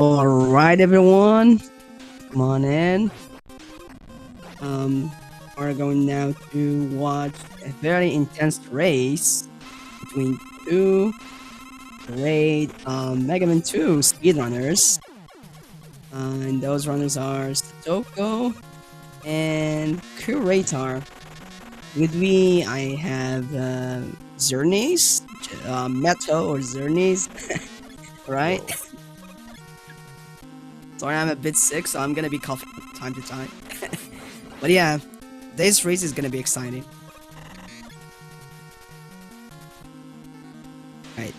Alright, everyone, come on in. We're going now to watch a very intense race between two great Mega Man 2 speedrunners. And those runners are Satoko and Quratar. With me, I have Zernes, Meto or Zernes, right? Sorry, I'm a bit sick, so I'm gonna be coughing from time to time. But yeah, this race is gonna be exciting. Right.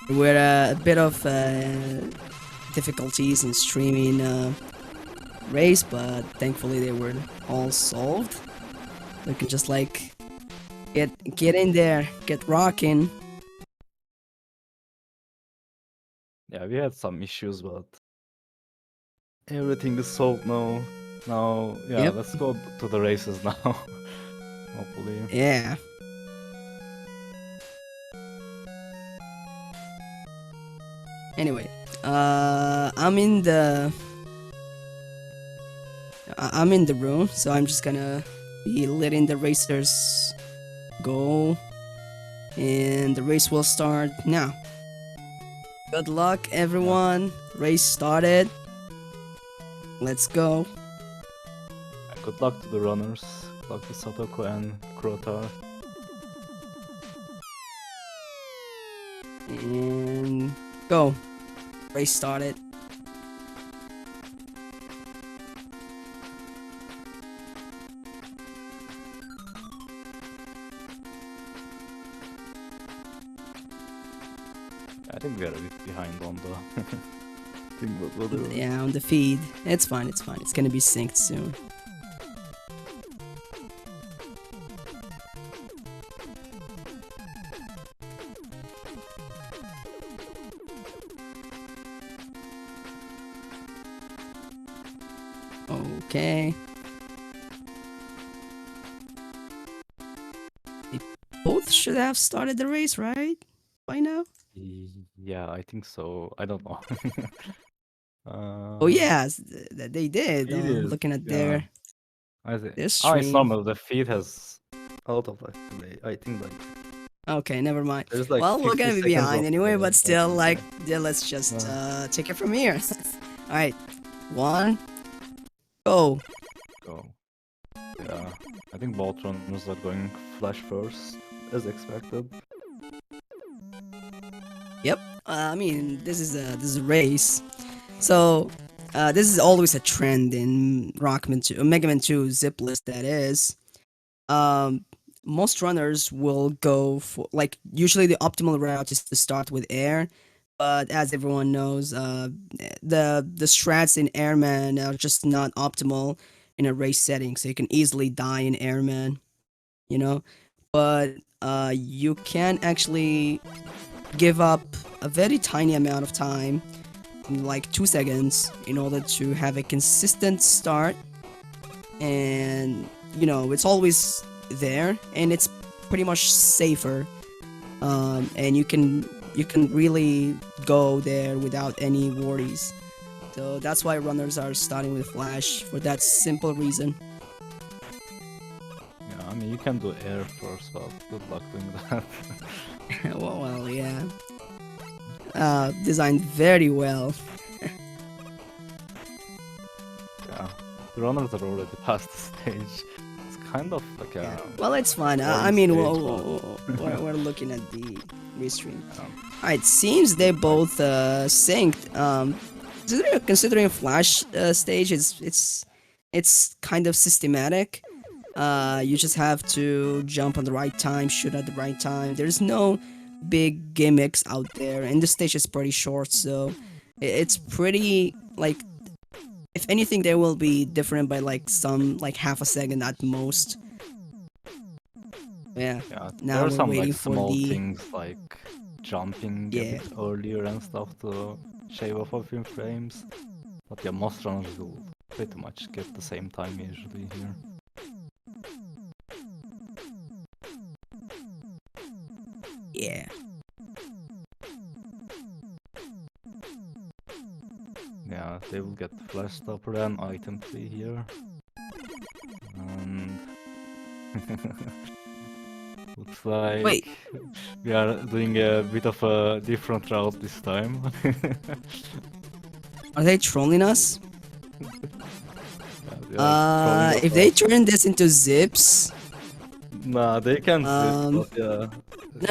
There were a bit of difficulties in streaming race, but thankfully they were all solved. We can just like get in there, get rocking. Yeah, we had some issues, but everything is solved now. Now, yeah, Yep. let's go to the races now. Hopefully. Yeah. Anyway, I'm in the room, so I'm just gonna be letting the racers go, and the race will start now. Good luck, everyone. Race started. Let's go. Good luck to the runners. Good luck to Satoko and Quratar. And go. Race started. I think we are a bit behind on the thing, but whatever. Yeah, on the feed. It's fine, it's fine. It's gonna be synced soon. Okay. They both should have started the race, right? By now? Yeah, I think so. I don't know. Oh yeah, they did. Feed is, Looking at yeah. I their it's stream. normal. The feed has a lot of like delay. I think like Okay, never mind. there's like Well, we're 50 gonna be seconds behind of anyway, delay. but still, like, Yeah. yeah, let's just take it from here. All right, 1, go. Go. Yeah, I think both runners are going flash first, as expected. Yep. I mean, this is a race, so this is always a trend in Mega Man 2 Zipless. That is, most runners will go for, like, usually the optimal route is to start with air, but as everyone knows, the strats in airman are just not optimal in a race setting, so you can easily die in airman, you know. But you can actually give up a very tiny amount of time, like 2 seconds, in order to have a consistent start, and you know it's always there, and it's pretty much safer, and you can really go there without any worries. So that's why runners are starting with flash, for that simple reason. Yeah, I mean you can do air first, but good luck doing that. well, yeah. Designed very well. Yeah, the runners are already past the stage. It's kind of like a Well, it's fine. I boring mean, stage, we're looking at the restream. but, Alright, seems they both synced. Considering Flash stage, it's kind of systematic. You just have to jump on the right time, shoot at the right time. There's no big gimmicks out there, and the stage is pretty short, so it's pretty, like, if anything, they will be different by like half a second at most. Yeah. yeah, Now there are we're some waiting like for small the things like jumping a yeah. bit earlier and stuff to shave off a few frames. But yeah, most runners will pretty much get the same time usually here. Yeah. yeah, they will get flash stopper and item 3 here. And looks like Wait, we are doing a bit of a different route this time. are they trolling us? Yeah, they are trolling us If they off. turn this into zips, Nah, they can zip, but yeah.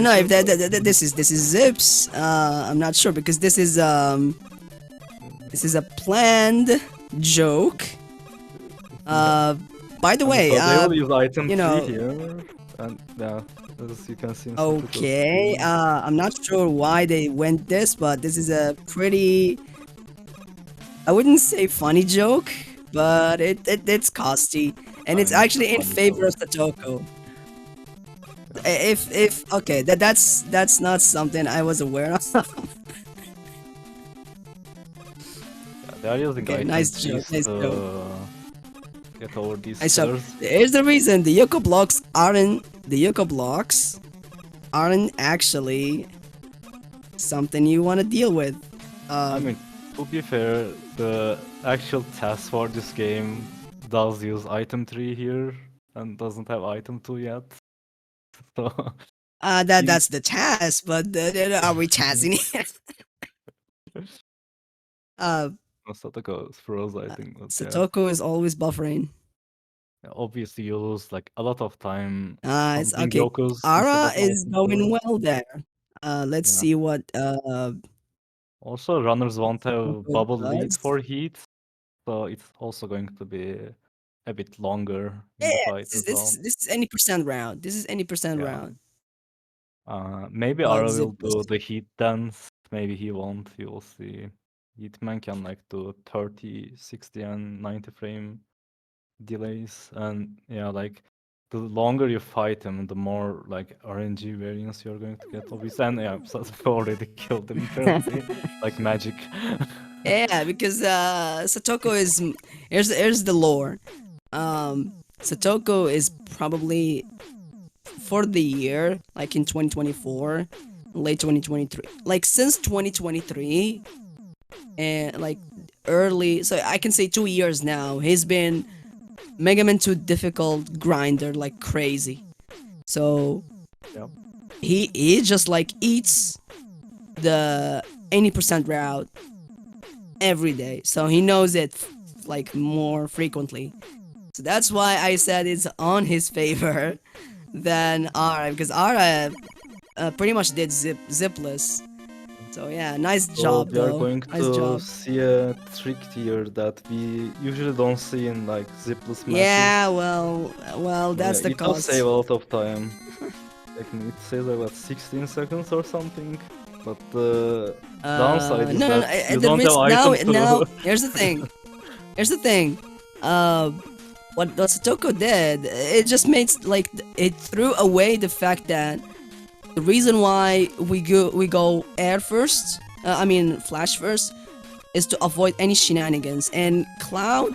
no, if this is zips, I'm not sure because this is a planned joke. By the way, So they will use item you 3 know, here, and yeah, as you can see in okay, screen. I'm not sure why they went this, but this is a pretty, I wouldn't say funny joke, but it's costly, and I it's mean, it's a actually in funny favor of joke. Satoko. If okay, that's not something I was aware of. Yeah, they are using Okay, item nice joke, 3s nice joke. to get over these So stairs. here's the reason the Yoko blocks aren't actually something you want to deal with. I mean, to be fair, the actual task for this game does use item 3 here and doesn't have item 2 yet. So That's the task, but are we tasking it? uh, Satoko froze, I think, but yeah. Satoko is always buffering. Obviously, you lose like a lot of time It's hunting okay. Yokos instead Ara of is item going 2. well there. Let's Yeah. see what Also, runners won't have Satoko bubble lead does. for heat, so it's also going to be a bit longer in Yeah, the fight this is as this well. is this is any percent round. This is any percent Yeah. round. Maybe But Ara will zipless. do the heat dance. Maybe he won't. You will see. Hitman can like do 30, 60, and 90 frame delays, and yeah, like the longer you fight him, the more like RNG variance you're going to get. Obviously, and yeah, Sasuke already killed him apparently, like magic. Yeah, because Satoko is here's the lore. Satoko is probably for the year, like in 2024, late 2023, like since 2023, and like early, so I can say 2 years now. He's been Mega Man 2 difficult grinder like crazy. So Yep. he just like eats the any percent route every day, so he knows it like more frequently. So that's why I said it's on his favor than Ara, because Ara pretty much did zipless. So yeah, nice So job we are though. going Nice to job. see a trick here that we usually don't see in like zipless matches. Yeah, well, Yeah, that's the it does cost. save a lot of time. Like it saves like what 16 seconds or something. But the downside is No, that you the don't have risk now. item Now to. here's the thing. Here's the thing. What Satoko did, it just made like it threw away the fact that the reason why we go air first, I mean flash first, is to avoid any shenanigans. And Cloud,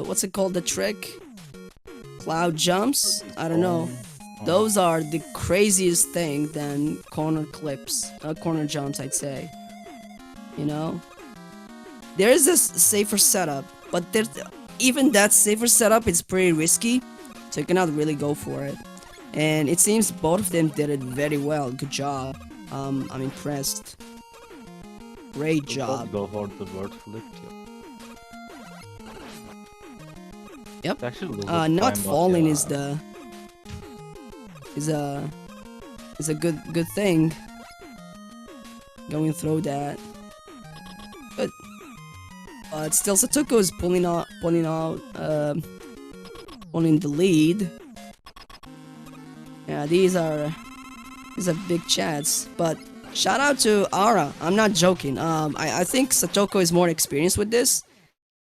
what's it called? The trick? Cloud jumps? I don't know. Those are the craziest thing than corner clips, corner jumps, I'd say. You know, there is a safer setup, but there's even that safer setup is pretty risky, so you cannot really go for it. And it seems both of them did it very well. Good job. I'm impressed. Great job. Go for the word flip. Yep. Actually, a little bit Not time, but falling yeah. is a good thing. Going through that, but still Satoko is pulling the lead. Yeah, these are big chats, but shout out to Ara. I'm not joking. I think Satoko is more experienced with this.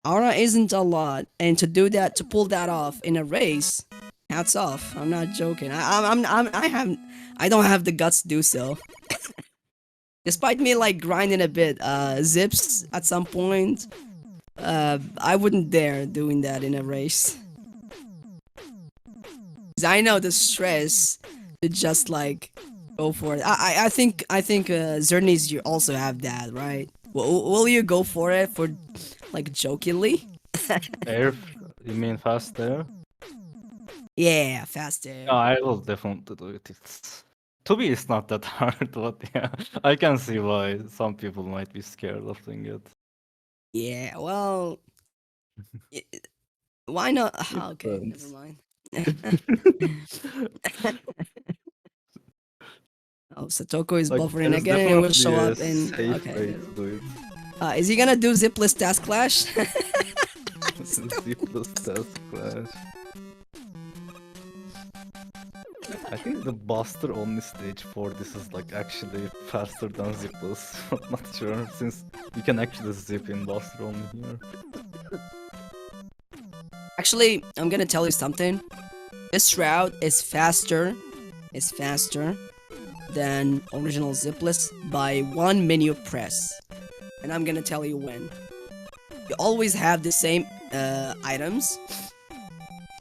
Ara isn't a lot, and to do that, to pull that off in a race, hats off. I'm not joking. I don't have the guts to do so. Despite me like grinding a bit, zips at some point, I wouldn't dare doing that in a race. 'Cause I know the stress to just like Go for it. I think Zernies, you also have that, right? Will you go for it for like jokingly? Air, you mean fast air? Yeah, fast air. I will definitely do it. To me, it's not that hard, but yeah, I can see why some people might be scared of doing it. Yeah, well, i- why not? It Okay, never depends. mind. Oh, Satoko is Like, buffering there's again and it will definitely show a up in. safe Okay, way there. to do it. Is he gonna do Zipless Task Clash? Zipless test clash. I think the Buster only stage 4 this is like actually faster than Zipless. I'm not sure since you can actually zip in Buster only here. Actually, I'm gonna tell you something. This route is faster than original Zipless by one menu press. And I'm gonna tell you when. You always have the same items,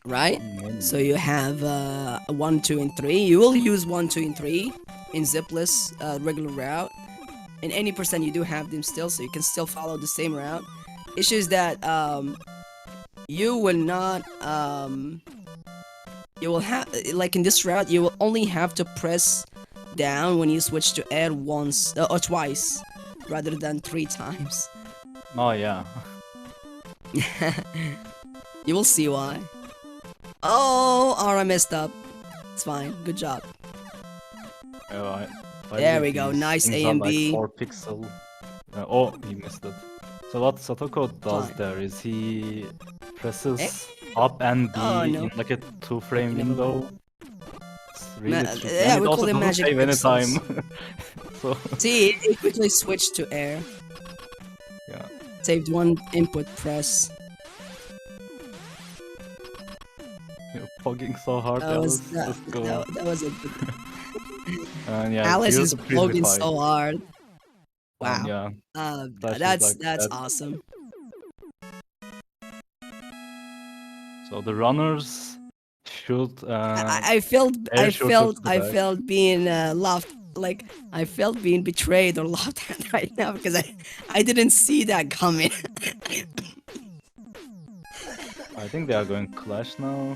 right? So you have 1, 2, and 3. You will use 1, 2, and 3 in Zipless regular route. In any percent, you do have them still, so you can still follow the same route. Issue is that you will not you will have like in this route you will only have to press down when you switch to air once or twice rather than 3 times. Oh yeah. You will see why. Oh, I messed up. It's fine. Good job. I There believe we go. these Nice things A are and like B. 4 pixel. Oh, he missed it. So what Satoko does Fine. there is he Eh? presses up and Oh B in no. like a 2-frame Okay, never mind. window. It's really tricky, and Yeah, it we call also them doesn't magic save any time. pixels. So See, it quickly switched to air. yeah, Saved one input press. you're pogging so hard, That was Alice. that Let's go. that, that was a good. And yeah, Alice here's is the Priestley flogging fight. so hard. And Wow. yeah, Clash is like That's that. awesome. So the runners should I felt air shooter to the I back. felt being laughed like I felt being betrayed or laughed at right now because I didn't see that coming. I think they are going Clash now.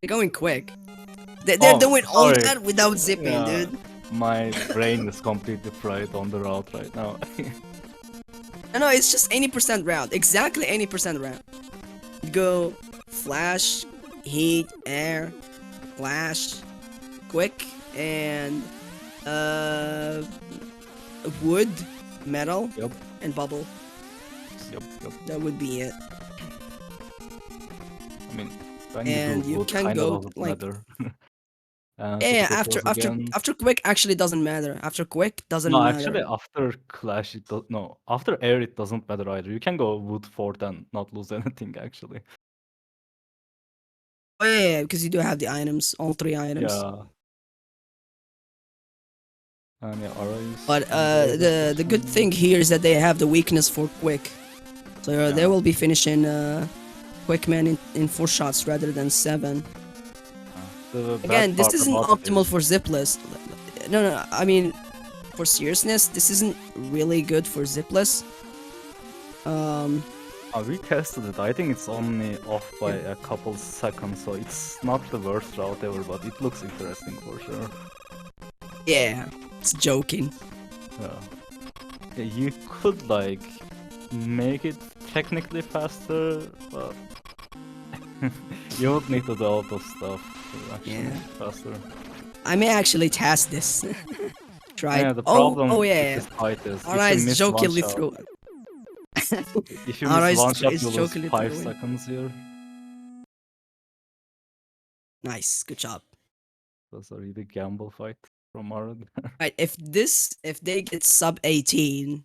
They're going quick. They're Oh, doing all sorry. that without zipping, Yeah, dude. my brain is completely fried on the route right now. No, it's just 80% round. Exactly 80% round. You go flash, heat, air, flash, quick, and uh, wood, metal, Yep, and bubble. yep. That would be it. I mean, when you do And you wood, can kind of go doesn't like matter. yeah. Satoku pros again. After quick actually doesn't matter. After quick No, doesn't actually, matter. after Clash, it does. No, after Air, it doesn't matter either. You can go wood fourth and not lose anything, actually. Oh yeah, because you do have the items, all 3 items. Yeah. And yeah, Aura is But on the other the good section. thing here is that they have the weakness for quick, so they Yeah. will be finishing quick man in 4 shots rather than 7. The bad Again, this part isn't about it optimal is, for zipless. No. I mean, for seriousness, this isn't really good for zipless. we tested it. I think it's only off by Yeah. a couple seconds, so it's not the worst route ever, but it looks interesting for sure. Yeah, it's joking. Yeah. Yeah, you could like make it technically faster, but you would need to do a lot of stuff to actually Yeah. make it faster. I may actually test this. Try it. Yeah, the Oh, problem with yeah. this fight is if Ara you is miss one jokingly shot, through. if you miss one shot, Is you lose jokingly 5 throwing. seconds here. Nice, good job. That's a really gamble fight from Arad. Right, if they get sub 18,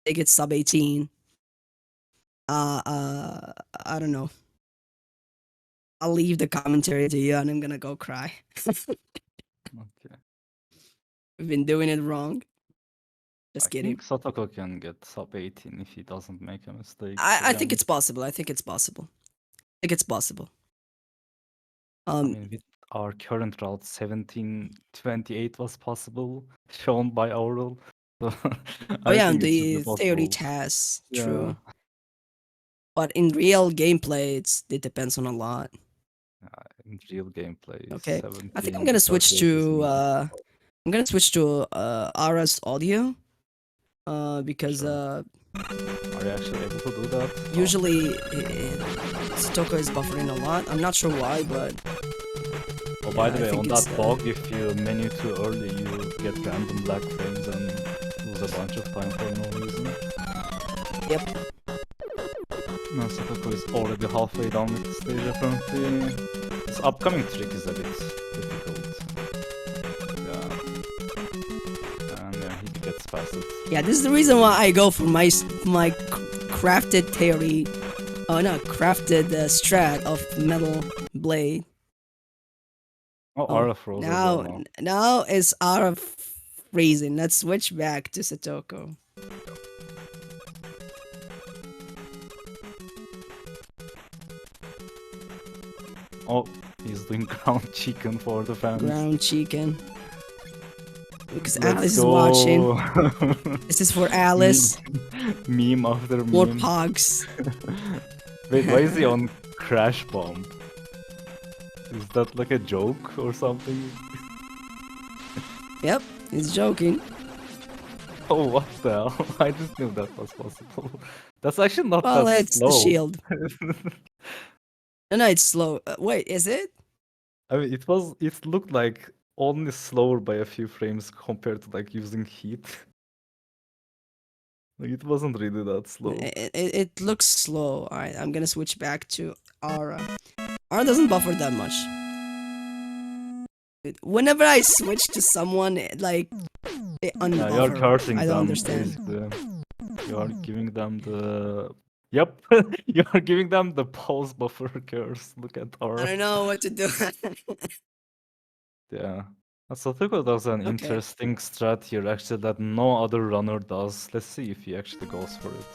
they get sub 18. I don't know. I'll leave the commentary to you, and I'm gonna go cry. Okay. We've been doing it wrong. Just I kidding. think Satoko can get sub 18 if he doesn't make a mistake I think again. it's possible. I think it's possible. I think it's possible. I mean, with our current route 1728 was possible, shown by Oral. So Oh I yeah, think it should be the theory possible. tests, Yeah. true. But in real gameplay, it depends on a lot. In real gameplay, Okay, I think I'm gonna switch 1738 is to not possible. Ara's audio. Because Sure. Are you actually able to do that? Oh, usually Satoko is buffering a lot. I'm not sure why, but oh, yeah, by the I way, on think that it's bug, if you menu too early, you get random black frames and lose a bunch of time for no reason. yep. No, Satoko is already halfway down with the stage apparently. This upcoming trick is a bit difficult. Yeah. And yeah, he gets past it. Yeah, this is the reason why I go for my crafted theory. Oh no, crafted strat of metal blade. Oh, Oh, Aura froze as well now. now it's out of freezing. Let's switch back to Satoko. Oh, he's doing ground chicken for the fans. Ground chicken. Because Let's Alice is go. watching. This is for Alice. Meme after meme. More pogs. Wait, why is he on Crash Bomb? Is that like a joke or something? Yep, he's joking. Oh, what the hell? I didn't know that was possible. That's actually not Well, that it's slow. the shield. No, it's slow. Wait, is it? I mean, it looked like only slower by a few frames compared to like using heat. Like it wasn't really that slow. It looks slow. Alright, I'm gonna switch back to Aura. Aura doesn't buffer that much. Whenever I switch to someone, like, they unbuffer. Yeah, you're cursing I them. don't understand. Basically. You are giving them the... Yep, you are giving them the pause buffer curse. Look at I Aura. don't know what to do. Yeah. Satoko does an interesting strat here actually that no other runner does. Let's see if he actually goes for it.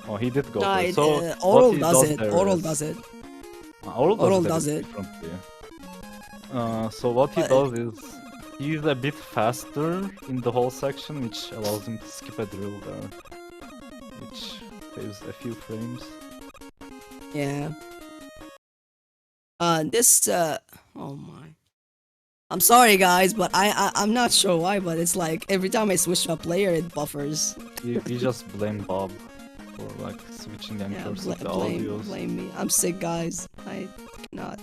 Oh, he did go for it. So Oral what he does it. there Oral is- does it. Oral does it it. differently. So what he does is he's a bit faster in the whole section, which allows him to skip a drill there, which saves a few frames. Yeah. Oh my. I'm sorry guys, but I'm not sure why, but it's like every time I switch to a player, it buffers. You just blame Bob for like switching and cursing the audios. Blame me. I'm sick, guys. I cannot.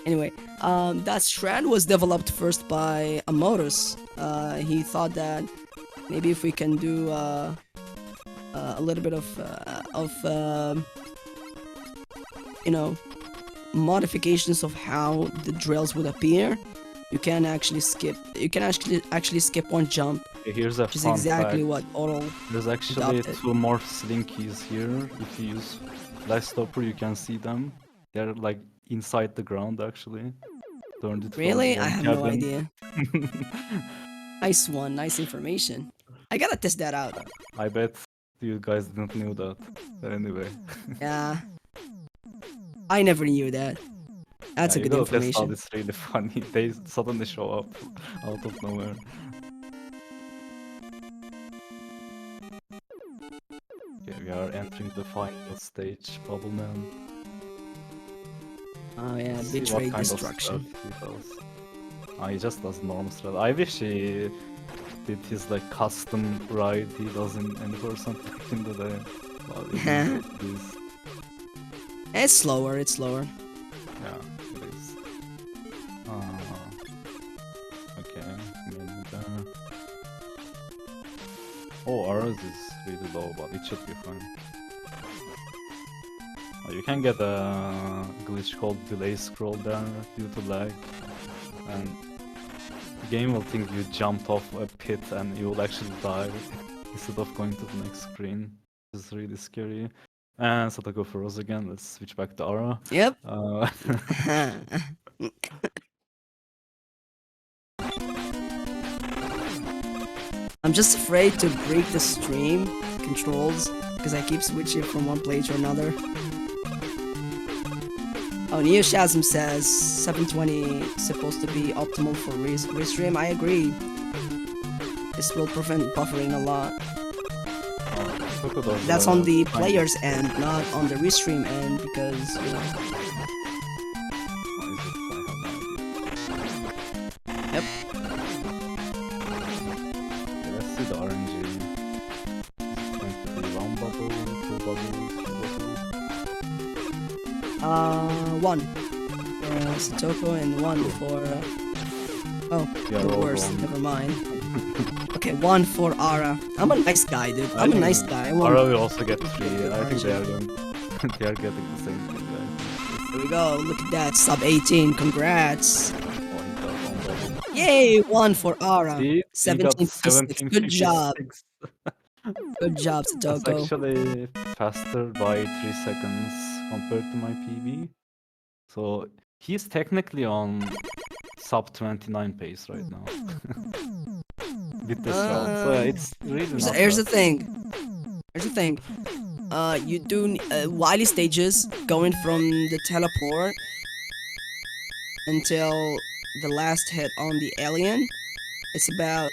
Anyway, that strat was developed first by Amotus. He thought that maybe if we can do a little bit of you know, modifications of how the drills would appear, you can actually skip. You can actually skip one jump. Okay, here's a which is fun exactly fact. what Oral. There's actually adopted. 2 more slinkies here. If you use Flash Stopper, you can see them. They're like inside the ground actually. Turned it from Really? I one have no cabin. idea. Nice one. Nice information. I gotta test that out. I bet you guys didn't know that. Anyway. Yeah. I never knew that. That's a you good gotta test out, information. it's really funny. They suddenly show up out of nowhere. Okay, we are entering the final stage, Bubble Man. Oh yeah, Let's see betray what kind destruction. of stuff he does. He just does normal strat. I wish he did his like custom ride he does in N% back in the day. But it is. It's slower. It's slower. Yeah, it is. Okay, maybe there. Oh, ours is really low, but it should be fine. You can get a glitch called delay scroll there due to lag, and the game will think you jumped off a pit and you will actually die instead of going to the next screen. It's really scary. And Satoko froze again. Let's switch back to Aura. Yep. I'm just afraid to break the stream controls because I keep switching from one player to another. Oh, Neo Shazam says 720 is supposed to be optimal for restream. I agree. This will prevent buffering a lot. Look at That's on the tiny- player's end, not on the restream end, because you know. What is it? I have no idea. Yep. Okay, let's see the RNG. Is it going to be one bubble, two bubbles, three bubbles? One for Satoko and one for. Oh, Yeah, the roll worst. one. Never mind. Okay, one for Ara. I'm a nice guy, dude. I'm a nice guy. I want. Ara will also get 3. I think they are RNG. going. They are getting the same thing, guys. Here we go. Look at that. Sub 18. Congrats. Oh, he got one bubble. Yay! One for Ara. See? He got 1756. Good job. 1756. Good job, That's Satoko. actually faster by 3 seconds compared to my PB. So he's technically on sub 29 pace right now. With this round. So yeah, it's really not Here's the bad. thing. Here's the thing. You do Wily stages going from the teleport until the last hit on the alien. It's about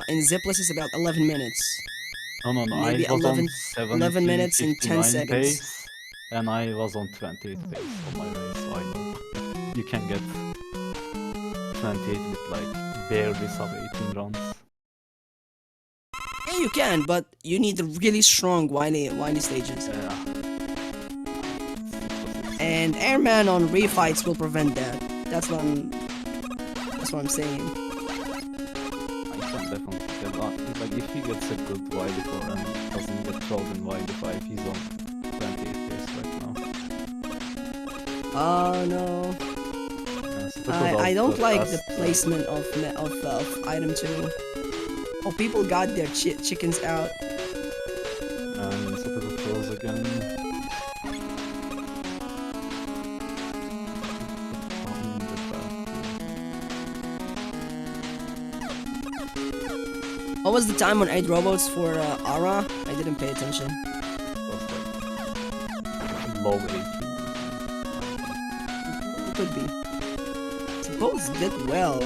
in Zipless it's about 11 minutes. No, Maybe I was 11 on 11 minutes and 10 17:59 seconds. pace, and I was on 28 pace on my race, so I know you can get 28 with like barely sub 18 runs. Yeah, you can, but you need really strong Wily stages. Yeah. And Airman on refights will prevent that. That's what I'm saying. I can definitely get on. Like if he gets a good YD4 and doesn't get trolled in YD5, he's on 28 pace right now. Oh no. Yeah, so I don't like the fast, placement of item 2. Oh, people got their chickens out. and Satoku throws again. What was the time on 8 robots for Ara? I didn't pay attention. Low 18. Could be. Suppose did well.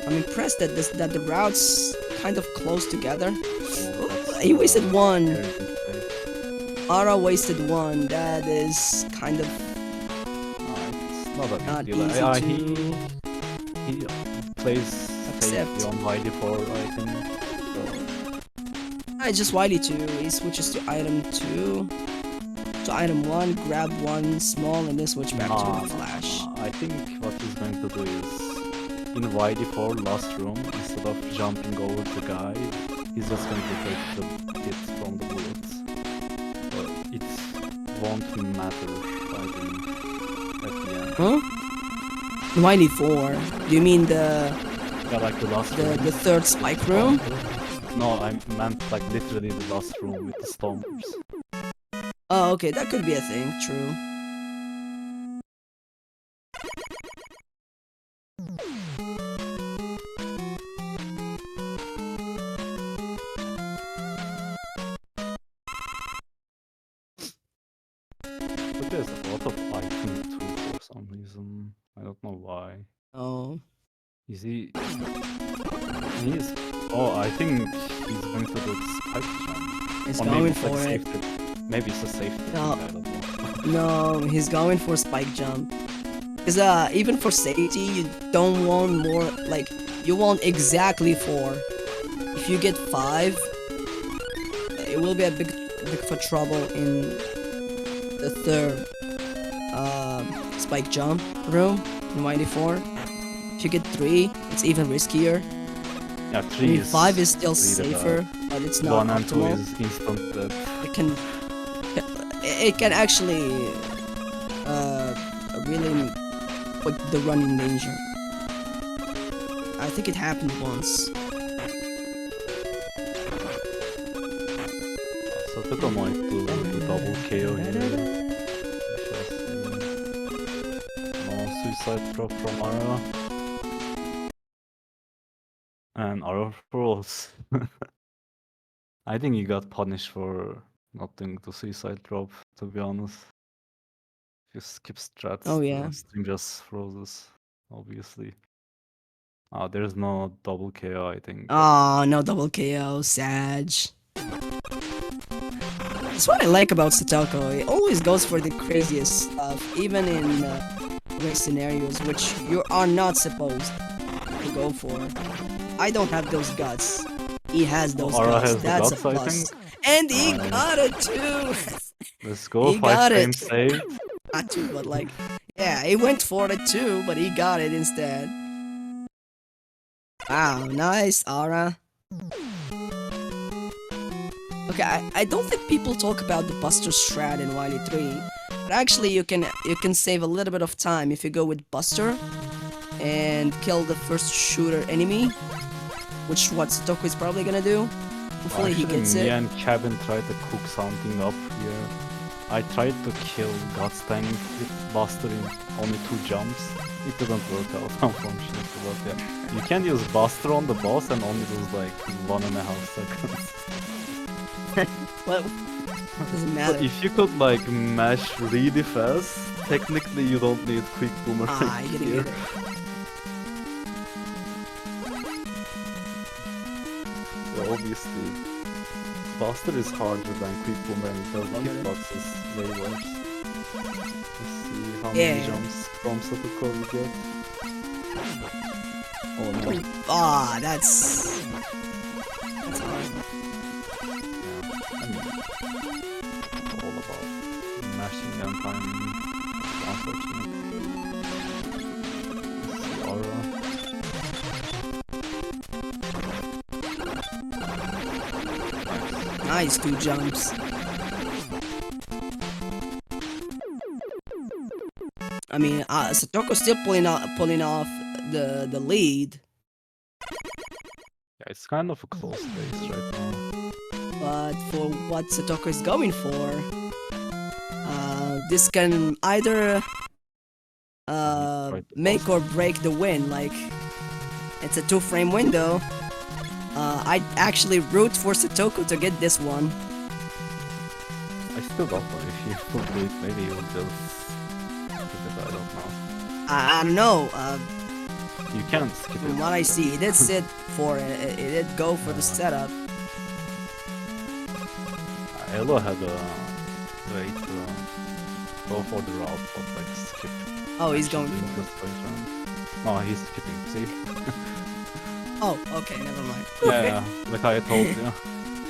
I'm impressed that the routes kind of close together. He wasted one. Ara wasted one. That is kind of It's not a not big deal. easy He plays accept. safely on YD4, I think. So, I just Wily 2. He switches to item 2. To item 1, grab one small, and then switch back to flash. I think what he's going to do is, in YD4 last room, instead of jumping over the guy, he's just going to take the hits from the bullets. So it won't matter, I think, at the end. Huh? Wily 4. Do you mean Yeah, like the last room. the third spike room? No, I meant like literally the last room with the stompers. Oh, okay, that could be a thing. True. But there's a lot of item too for some reason. I don't know why. Oh. Is he? He's. Oh, I think he's going to do the spike jump. He's Or maybe going it's like for it. safety. Maybe it's a safety No. thing, I don't know. No, he's going for spike jump. Cause even for safety, you don't want more. Like you want exactly 4. If you get 5, it will be a big for trouble in the third spike jump room in 94. If you get 3, it's even riskier. Yeah, I 3 mean, is 5 is still really safer, bad. but it's not 1 and 2 optimal. is instant death. It can actually really put the run in danger. I think it happened once. So Toko might do the double KO here. We shall see. No suicide drop from Ara. And Ara froze. I think he got punished for not doing the suicide drop, to be honest. If you skip strats, Oh the yeah. stream just froze, obviously. There's no double KO, I think. But Oh, no double KO, Sag. That's what I like about Satoko. It always goes for the craziest stuff, even in race scenarios, which you are not supposed to go for. I don't have those guts. He has those Aura guts. has the That's a guts, I think. plus. And he Nice. got it too. Let's go. He 5 got it. frames saved. Not too, but like, yeah, he went for it too, but he got it instead. Wow, nice, Aura. Okay, I don't think people talk about the Buster strat in Wily 3, but actually you can save a little bit of time if you go with Buster and kill the first shooter enemy, which what Satoko is probably gonna do. Hopefully he gets me it. and Cabin tried to cook something up here. I tried to kill Godstang with Buster in only 2 jumps. It didn't work out, unfortunately, but yeah. You can use Buster on the boss and only lose like 1.5 seconds. Well, doesn't matter. But if you could like mash really fast, technically you don't need quick boomerang I didn't here. get it. Yeah, obviously, Buster is harder than quick boomerang because hitbox is way worse. Let's see how many jumps from Satoko we get. Oh no. Ah, that's hard. I mean, it's all about mashing and timing. Unfortunate. Let's see Aura. Nice 2 jumps. I mean, Satoko's still pulling off the lead, Yeah, it's kind of a close race right now. but for what Satoko is going for, this can either make or break the win. Like, it's a 2-frame window. I'd actually root for Satoko to get this one. I still don't know if he will do it. Maybe he will just skip it. I don't know. I don't know. You can't skip From it. what I see, he did sit for it. It did go for the setup. Elo had a way to go for the route, but like skip. Oh, he's going Actually, for it. just first round. No, he's skipping. See? Oh, okay, never mind. Yeah, like I told you,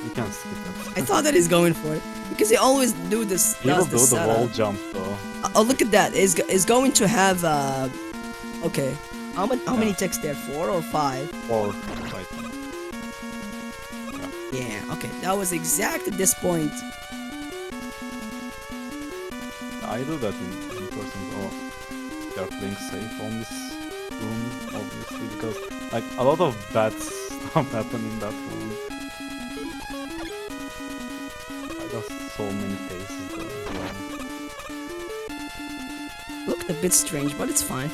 you can skip it. I thought that he's going for it because he always do this. He will Does do the the wall setup. jump though. Oh, look at that! Is going to have okay. How many ticks there? 4 or 5? Or right. Yeah. Okay, that was exact at this point. I do that in person. Oh, they're playing safe on this room, obviously, because like a lot of bad stuff happened in that room. I got so many cases there as well. Looked a bit strange, but it's fine.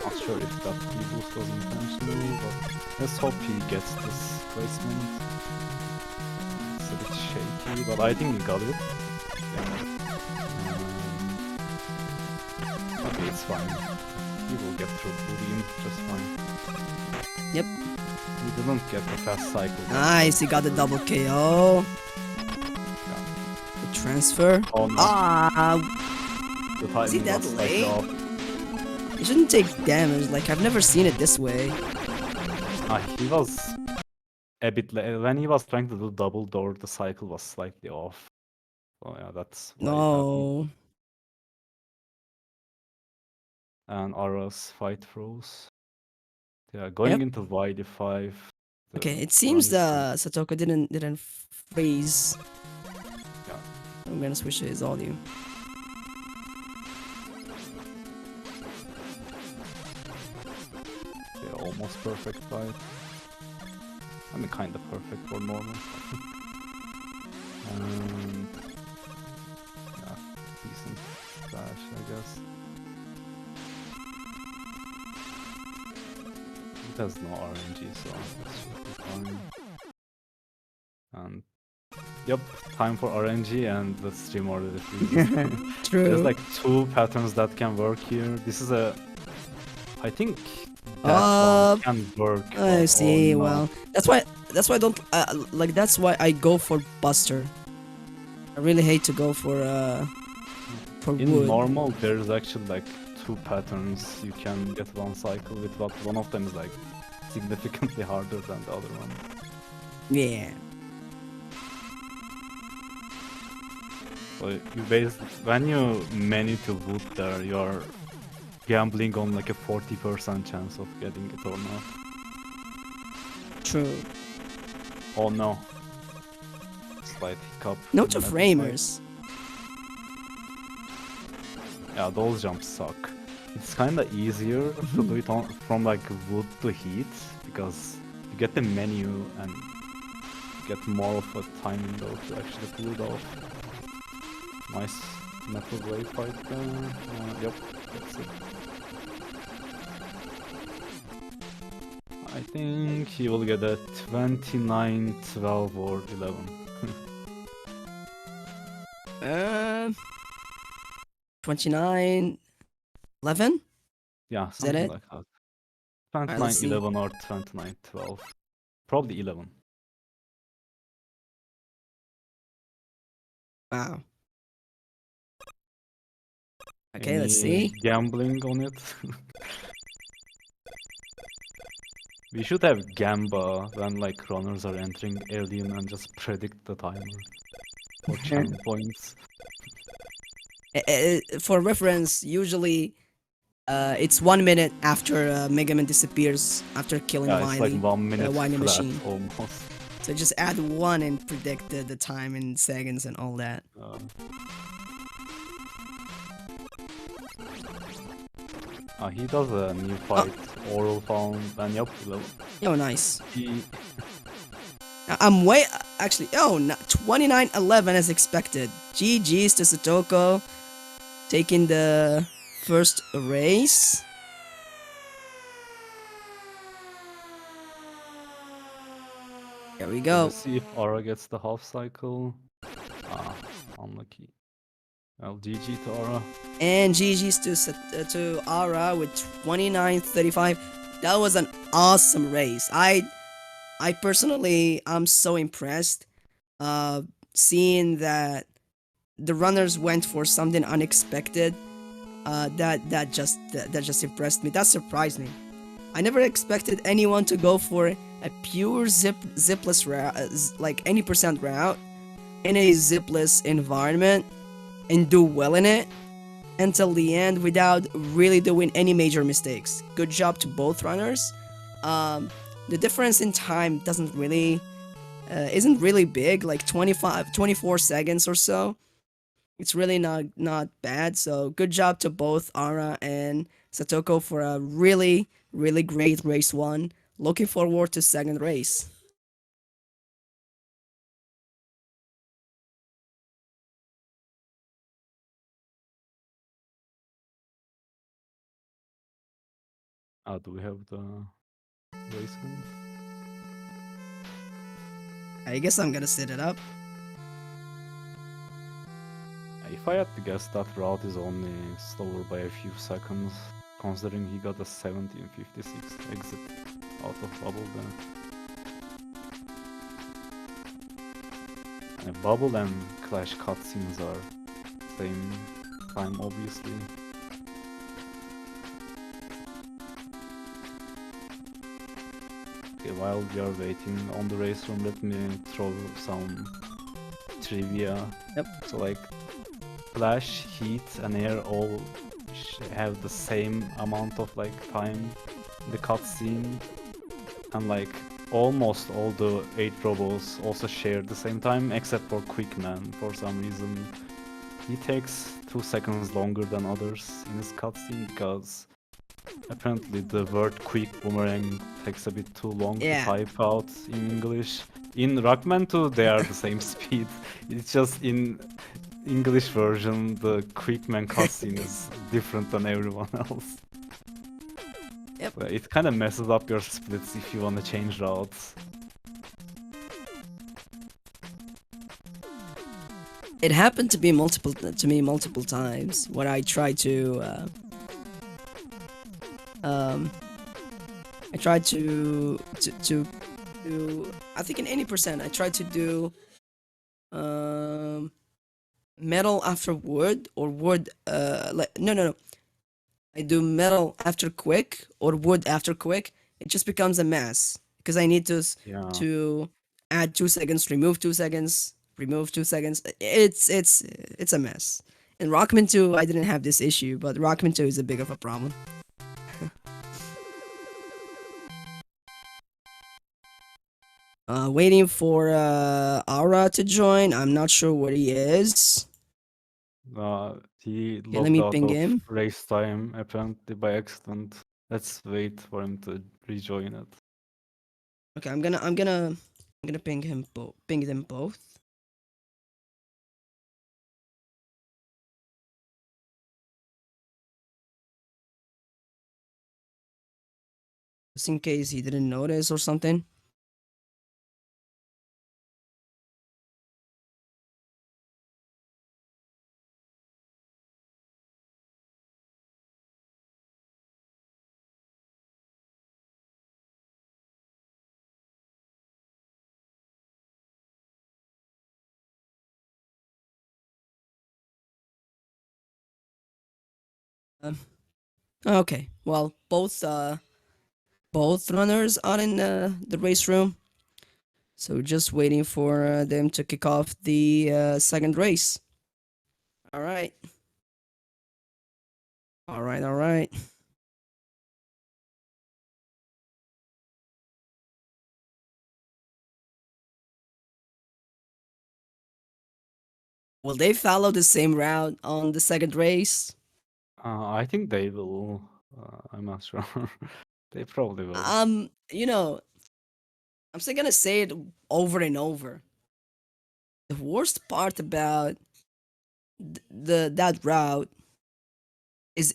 Not sure if that boost was intentional, but let's hope he gets this placement. It's a bit shaky, but I think he got it. Yeah. Okay, it's fine. He will get through Boolean just fine. Yep. He didn't get the fast cycle. Nice. He got the double KO. Yeah. The transfer. Oh no. The timing is he that was slightly late? off. He shouldn't take damage. Like, I've never seen it this way. He was a bit late. When he was trying to do double door, the cycle was slightly off. Oh yeah, that's why it happened. No. And Aura's fight froze. Yeah, going into YD5. Okay, it seems Satoko didn't freeze. Yeah. I'm gonna switch to his audio. Yeah, almost perfect fight. I mean, kind of perfect for normal. And yeah, decent dash, I guess. It has no RNG, so that should be fine. And Yep, time for RNG and the stream order freezes. True. There's like 2 patterns that can work here. This is a... I think that one can work, I but see. oh no. Well, that's why I don't like. That's why I go for Buster. I really hate to go for In wood. normal, there's actually like 2 patterns you can get one cycle with, but one of them is like significantly harder than the other one. Yeah. So you when you menu to wood there, you're gambling on like a 40% chance of getting it or not. True. Oh no. Slight hiccup. Note to in that framers. Yeah, those jumps suck. It's kinda easier to do it from like wood to heat, because you get the menu and get more of a time window to actually pull it off. Nice metal blade fight there. Yep, that's it. I think he will get a 29, 12 or 11. 29, 11? Yeah, Is that something it? like that. Alright, 29, let's see. 11 or 29, 12. Probably 11. Wow. Okay, let's see. Gambling on it? We should have Gamba when like runners are entering Alien and just predict the timer. Or channel points. For reference, usually it's 1 minute after Mega Man disappears after killing Yeah, Wily. it's like 1 minute Wily flat machine. almost. So just add 1 and predict the time in seconds and all that. He does a new fight, oral found, and yep, Oh, nice. he... I'm way... Actually, oh, 29-11 as expected. GG's to Satoko. Taking the first race. There we go. Let's see if Aura gets the half cycle. Unlucky. Well, GG to Aura. And GG's to Aura with 29-35. That was an awesome race. I personally, I'm so impressed. Seeing that the runners went for something unexpected. That just impressed me. That surprised me. I never expected anyone to go for a pure zipless route, like any percent route, in a zipless environment, and do well in it until the end without really doing any major mistakes. Good job to both runners. The difference in time isn't really big, like 24 seconds or so. It's really not bad. So good job to both Ara and Satoko for a really great race 1. Looking forward to second race. Do we have the race room? I guess I'm gonna set it up. If I had to guess, that route is only slower by a few seconds, considering he got a 1756 exit out of bubble there. And bubble and clash cutscenes are same time, obviously. Okay, while we are waiting on the race room, let me throw some trivia. Yep. So like, Flash, Heat, and Air all have the same amount of like time in the cutscene, and like almost all the 8 robots also share the same time, except for Quickman. For some reason, he takes 2 seconds longer than others in his cutscene because apparently the word quick boomerang takes a bit too long to type out in English. In Rockman 2, they are the same speed. It's just in English version, the Quickman cutscene is different than everyone else. Yep. So it kind of messes up your splits if you want to change routes. it happened to me multiple times when I tried to um I tried to I think in any percent I tried to do um metal after wood or wood like no, I do metal after quick or wood after quick, it just becomes a mess because I need Yeah. to add 2 seconds, remove 2 seconds, remove 2 seconds. It's a mess. In Rockman 2, I didn't have this issue, but Rockman 2 is a big of a problem. Waiting for Aura to join. I'm not sure where he is. He Okay, let logged me out ping of him. race time apparently by accident. Let's wait for him to rejoin it. Okay, I'm gonna ping them both. Just in case he didn't notice or something. Um, okay, well, both runners are in the race room, so just waiting for them to kick off the second race. All right, all right, all right. Will they follow the same route on the second race? I think they will. I'm not sure. They probably will. You know, I'm still gonna say it over and over. The worst part about the that route is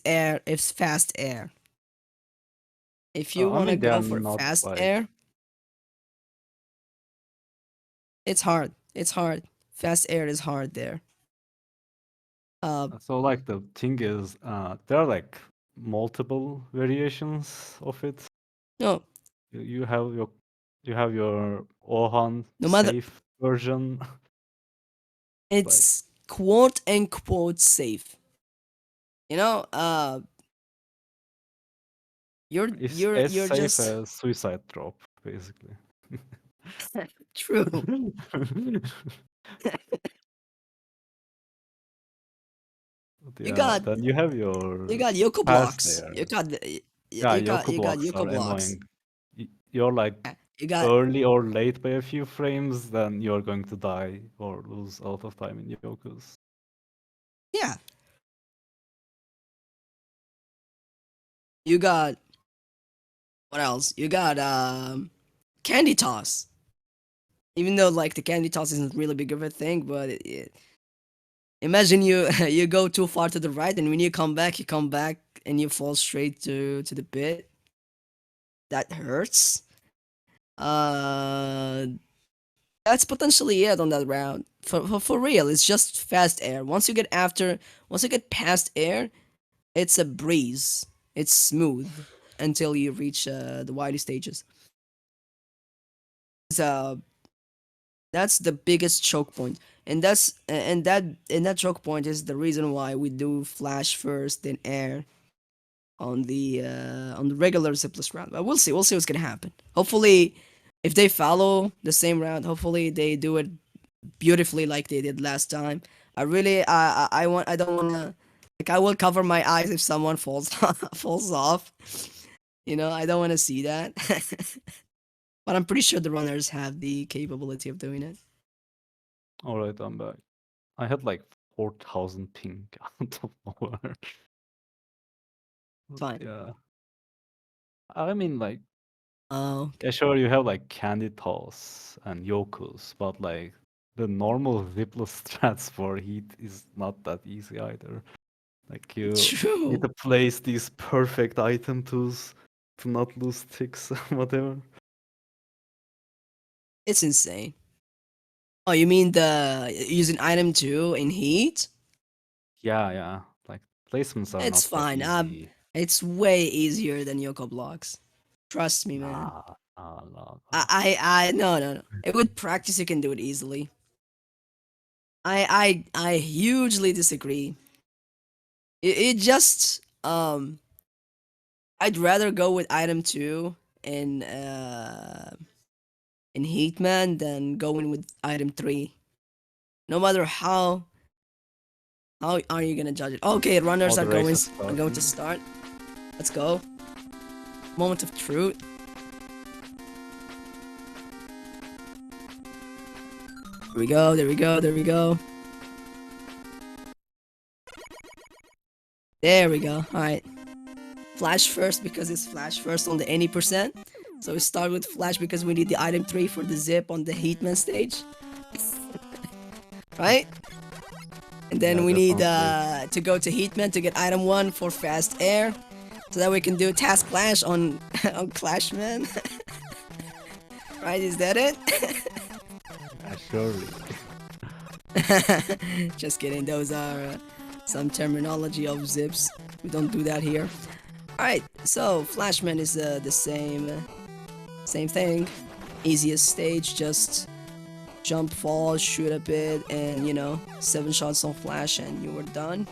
fast air. If you I wanna mean, they are go for not fast like. air, it's hard. It's hard. Fast air is hard there. Uh, So, like, the thing is, there are like multiple variations of it. no, You have your Ohan no matter. safe version. Like, It's quote unquote safe. You know, it's as you're safe just as suicide drop, basically. true. But You yeah, got then you have you your got Yoko pass blocks. there. You got Yeah, you Yoku got blocks are Yoko blocks. annoying. You're like You got early or late by a few frames, then you're going to die or lose a lot of time in Yokus. yeah. You got what else? You got candy toss. Even though like the candy toss isn't really big of a thing, but imagine you you go too far to the right, and when you come back and you fall straight to the pit. That hurts. Uh, that's potentially it on that round. For real, it's just fast air. Once you get past air, it's a breeze. It's smooth until you reach the wider stages. So that's the biggest choke point, and that choke point is the reason why we do flash first, then air on the regular zipless round. But we'll see. We'll see what's gonna happen. Hopefully, if they follow the same route, hopefully they do it beautifully like they did last time. I don't wanna like I will cover my eyes if someone falls falls off. You know, I don't want to see that. But I'm pretty sure the runners have the capability of doing it. Alright, I'm back. I had like 4,000 ping out of nowhere. It's But fine. yeah. I mean, like, Oh, yeah, sure, you have like candy toss and Yokus, but like the normal zipless strats for heat is not that easy either. Like, you need true. to place these perfect item to not lose ticks, whatever. It's insane. Oh, you mean the using item 2 in heat? Yeah. Like placements are It's not that fine. easy. It's way easier than Yoko blocks. Trust me, man. No. No. With practice, you can do it easily. I hugely disagree. It just I'd rather go with item 2 in Heatman than going with item 3. No matter how are you gonna judge it? Okay, runners Oh, are the race going is to starting. start. Let's go. Moment of truth. There we go. There we go. There we go. There we go. All right. Flash first because it's flash first on the any percent. So we start with flash because we need the item 3 for the zip on the Heatman stage. Right? And then Yeah, we need definitely. to go to Heatman to get item 1 for fast air. So that we can do task clash on on Clashman. Right? Is that it? Yeah, surely. Just kidding. Those are some terminology of zips. We don't do that here. Alright, so Flashman is the same thing. Easiest stage, just jump, fall, shoot a bit, and 7 shots on Flash, and you were done.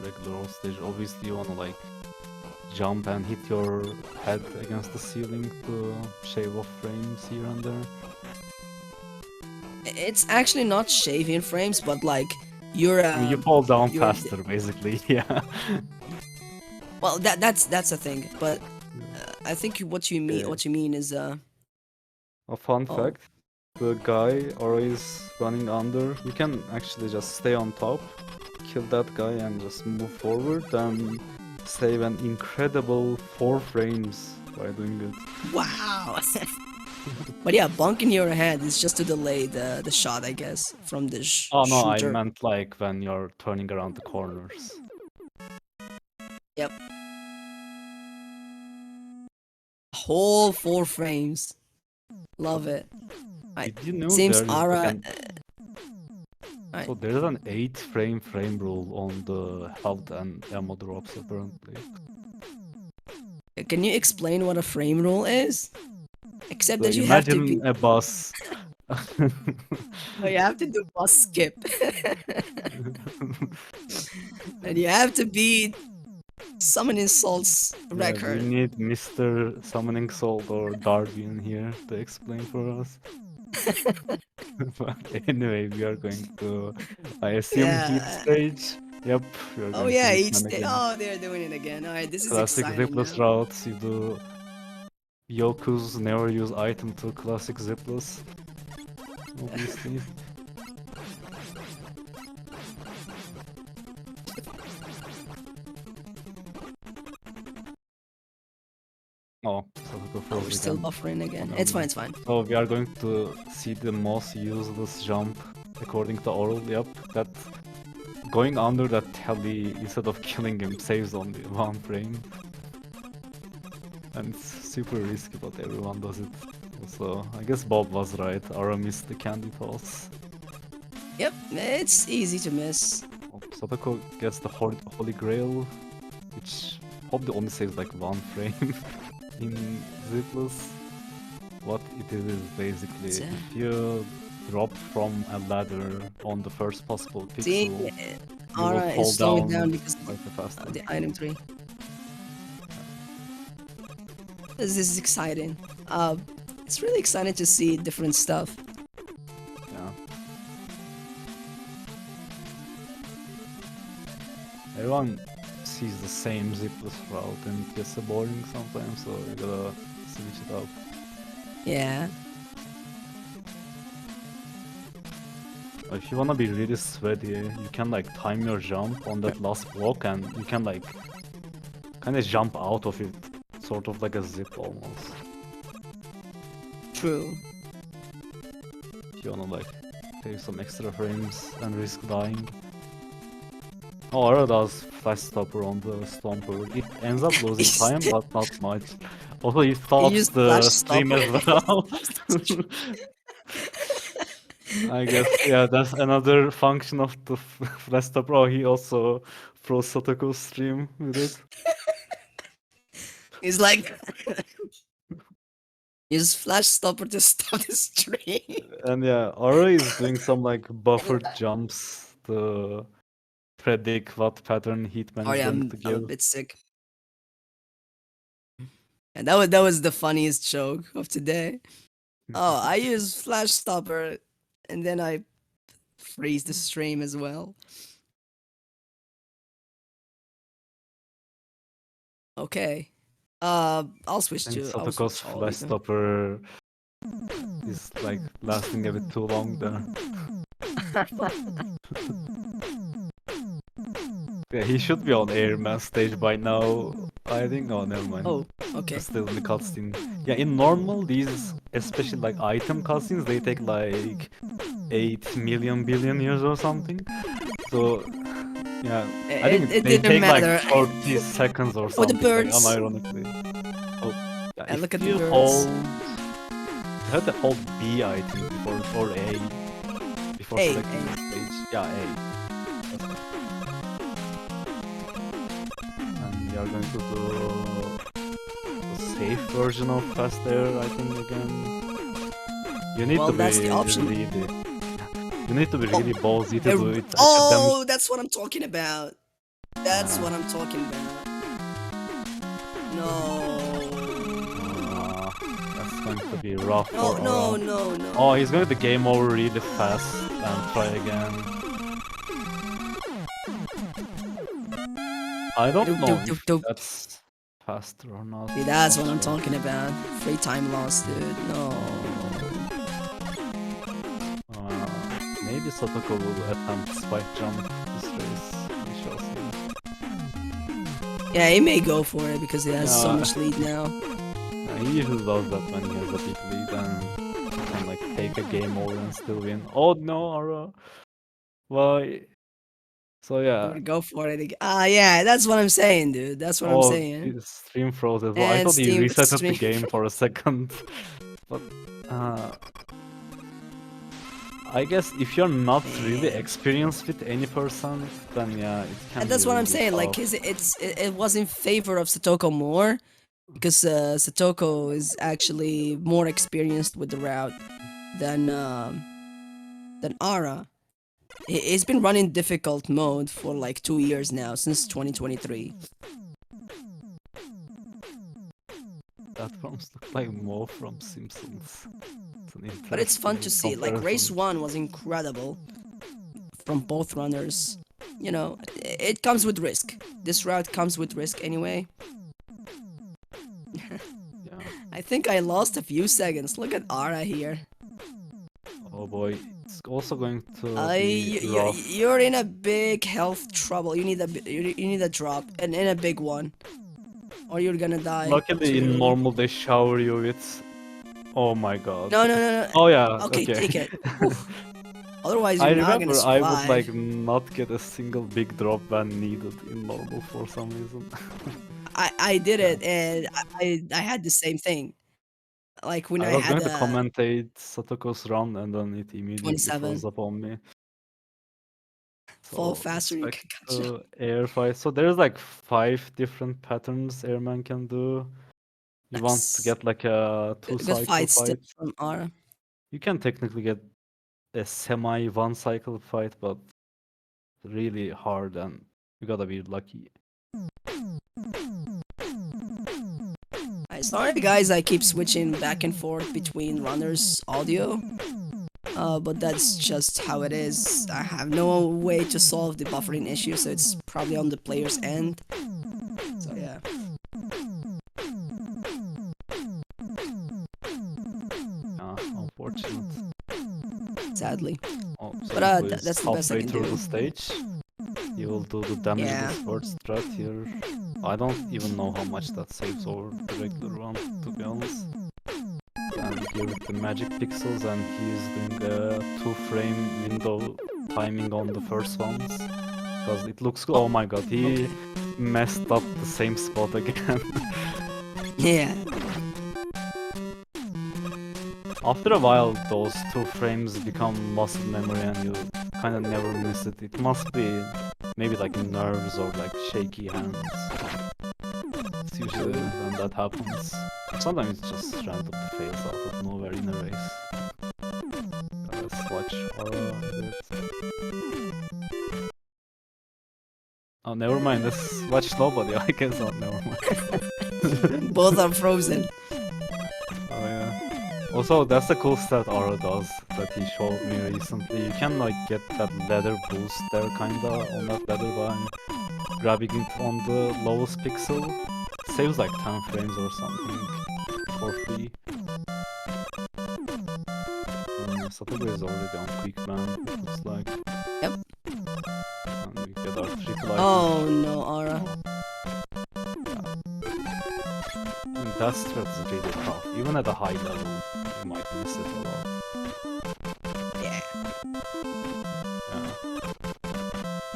Regular stage. Obviously, you wanna like jump and hit your head against the ceiling to shave off frames here and there. It's actually not shaving frames, but like you're I mean, you fall down you're faster, basically. Yeah. well that's a thing, but I think Okay. what you mean is A fun oh fact: the guy always running under. You can actually just stay on top, kill that guy, and just move forward, and save an incredible 4 frames by doing it. wow. But yeah, bonking your head is just to delay the shot, I guess, from the Oh no, I shooter. meant like when you're turning around the corners. Yep. Whole 4 frames. Love it. Right. Did you know Seems there is like Ara. an Right. so there's an 8 frame rule on the health and ammo drops apparently. Can you explain what a frame rule is? Except So that you have to imagine be. a boss. Oh, you have to do bus skip. And you have to beat Summon Insult's Yeah, we record. need Mr. Summoning Salt or Darby in here to explain for us. But anyway, we are going to, I assume, heat Yeah. stage. Yep, we are Oh going to yeah, heat each man day. again. Oh, they're doing it again. All right, this is Classic exciting zipless now. routes. You do Yoku's never use item to classic zipless, obviously. Oh, Sadako Oh, we're froze still again. buffering Oh, again. never It's fine. mind. It's fine. So we are going to see the most useless jump according to Oral. Yep, that going under that telly instead of killing him saves only 1 frame. And it's super risky, but everyone does it. So I guess Bob was right. Ara missed the candy toss. Yep, it's easy to miss. Oh, Satoko gets the Holy Grail, which probably only saves like 1 frame in Zipless. What it is basically, It's, if you drop from a ladder on the first possible see, pixel, you will Ara fall is slowing down down because slightly faster. of the item 3. This is exciting. It's really exciting to see different stuff. Yeah. Everyone sees the same zipless route and it gets boring sometimes, so you gotta switch it up. Yeah. If you wanna be really sweaty, you can like time your jump on that last block and you can like kinda jump out of it, sort of like a zip almost. True. If you wanna like save some extra frames and risk dying. Aura does flash stopper on the Stomper. It ends up losing time, but not much. Also, he He stops used the flash stream stopper. as well. I guess, yeah, that's another function of the flash stopper. Oh, he also froze Satoko's stream with it. He's like, use flash stopper to stop the stream. And yeah, Aura is doing some like buffered jumps to predict what pattern Hitman Oh is yeah, going to I'm a give. bit sick. And that was the funniest joke of today. Oh, I use flash stopper, and then I freeze the stream as well. Okay. I'll switch I think to Satoko's all of flash you. stopper is like lasting a bit too long there. Yeah, he should be on Airman stage by now. I think. Oh, never mind. Oh, okay. Still in the cutscene. Yeah, in normal, these, especially like item cutscenes, they take like 8 million billion years or something. So, yeah, I think It they didn't take like matter. 30 seconds or Oh, the something, like birds. unironically. Oh, yeah, And look if at the you birds. hold, you have to hold B, I think, before, or A, before A, selecting the A. stage. Yeah, A. That's right. And we are going to do the safe version of Fast Air, I think, again. You need Well, to that's be the option. really, you need to be really ballsy to do it. Oh, that's what I'm talking about. That's what I'm talking about. No. That's going to be rough No, for no, Aura. no, no. Oh, he's going to game over really fast and try again. I don't know if that's faster or not. See, that's Not what I'm sure. talking about. Free time loss, dude. No. Maybe Satoko will attempt spike jump this race. We shall see. Yeah, he may go for it because he has so Yeah. much lead now. He usually does that when he has a big lead and he can like take a game over and still win. Oh no, Aura. Why? So yeah. Go for it again. Ah, yeah, that's what I'm saying, dude. That's what I'm Oh, saying. his stream froze as well. I And thought he resetted the stream. game for a second. But I guess if you're not really experienced with any person, then yeah, it can And that's be what I'm really saying. Like, tough. it was in favor of Satoko more because Satoko is actually more experienced with the route than Ara. He's been running difficult mode for like 2 years now, since 2023. That forms look like more from Simpsons. But it's fun to see. Like, race comparison. 1 was incredible from both runners. You know, it comes with risk. This route comes with risk anyway. Yeah. I think I lost a few seconds. Look at Ara here. Oh boy, it's also going to be rough. You're in a big health trouble. You need a drop, and in a big one, or you're gonna die. Luckily, in normal, they shower you with. Oh my god. No. Oh yeah. Okay, Okay. take it. Otherwise, I you're not gonna remember I would survive. like not get a single big drop when needed in normal for some reason. I did it, and I had the same thing. Like when I I was had going to commentate Satoko's run and then it immediately 27. froze up on me. Fall So faster, you expect can catch up. air fight. So there's like 5 different patterns Airman can do. You want to That's get like a 2 good cycle fight still fight. from Ara. You can technically get a semi 1 cycle fight, but really hard and you gotta be lucky. Sorry guys, I keep switching back and forth between runners' audio. But that's just how it is. I have no way to solve the buffering issue, so it's probably on the player's end. So yeah. Unfortunate. Sadly. Oh, so But Iko is that's the best I halfway can through do. the stage. He will do the damage Yeah. sword strat here. I don't even know how much that saves over the regular one, to be honest. And here with the magic pixels, and he is doing a 2-frame window timing on the first ones. because it looks cool. Oh my god, he messed up the same spot again. Yeah. After a while, those 2 frames become muscle memory and you kind of never miss it. It must be maybe like nerves or like shaky hands. It's usually when that happens. Sometimes it's just randomly fails out of nowhere in a race. Let's watch Aura a bit. Oh, never mind. Let's watch nobody. I guess. Oh, never mind. Both are frozen. Oh yeah. Also, that's the cool stat Aura does that he showed me recently. You can like get that ladder boost there kinda on that ladder by grabbing it on the lowest pixel. Saves like 10 frames or something for free. Satogo is already on quick ban, it looks like. Yep. And we get our triple item. Oh no, Aura. And that strat is really tough. Even at a high level, you might miss it a lot. Yeah.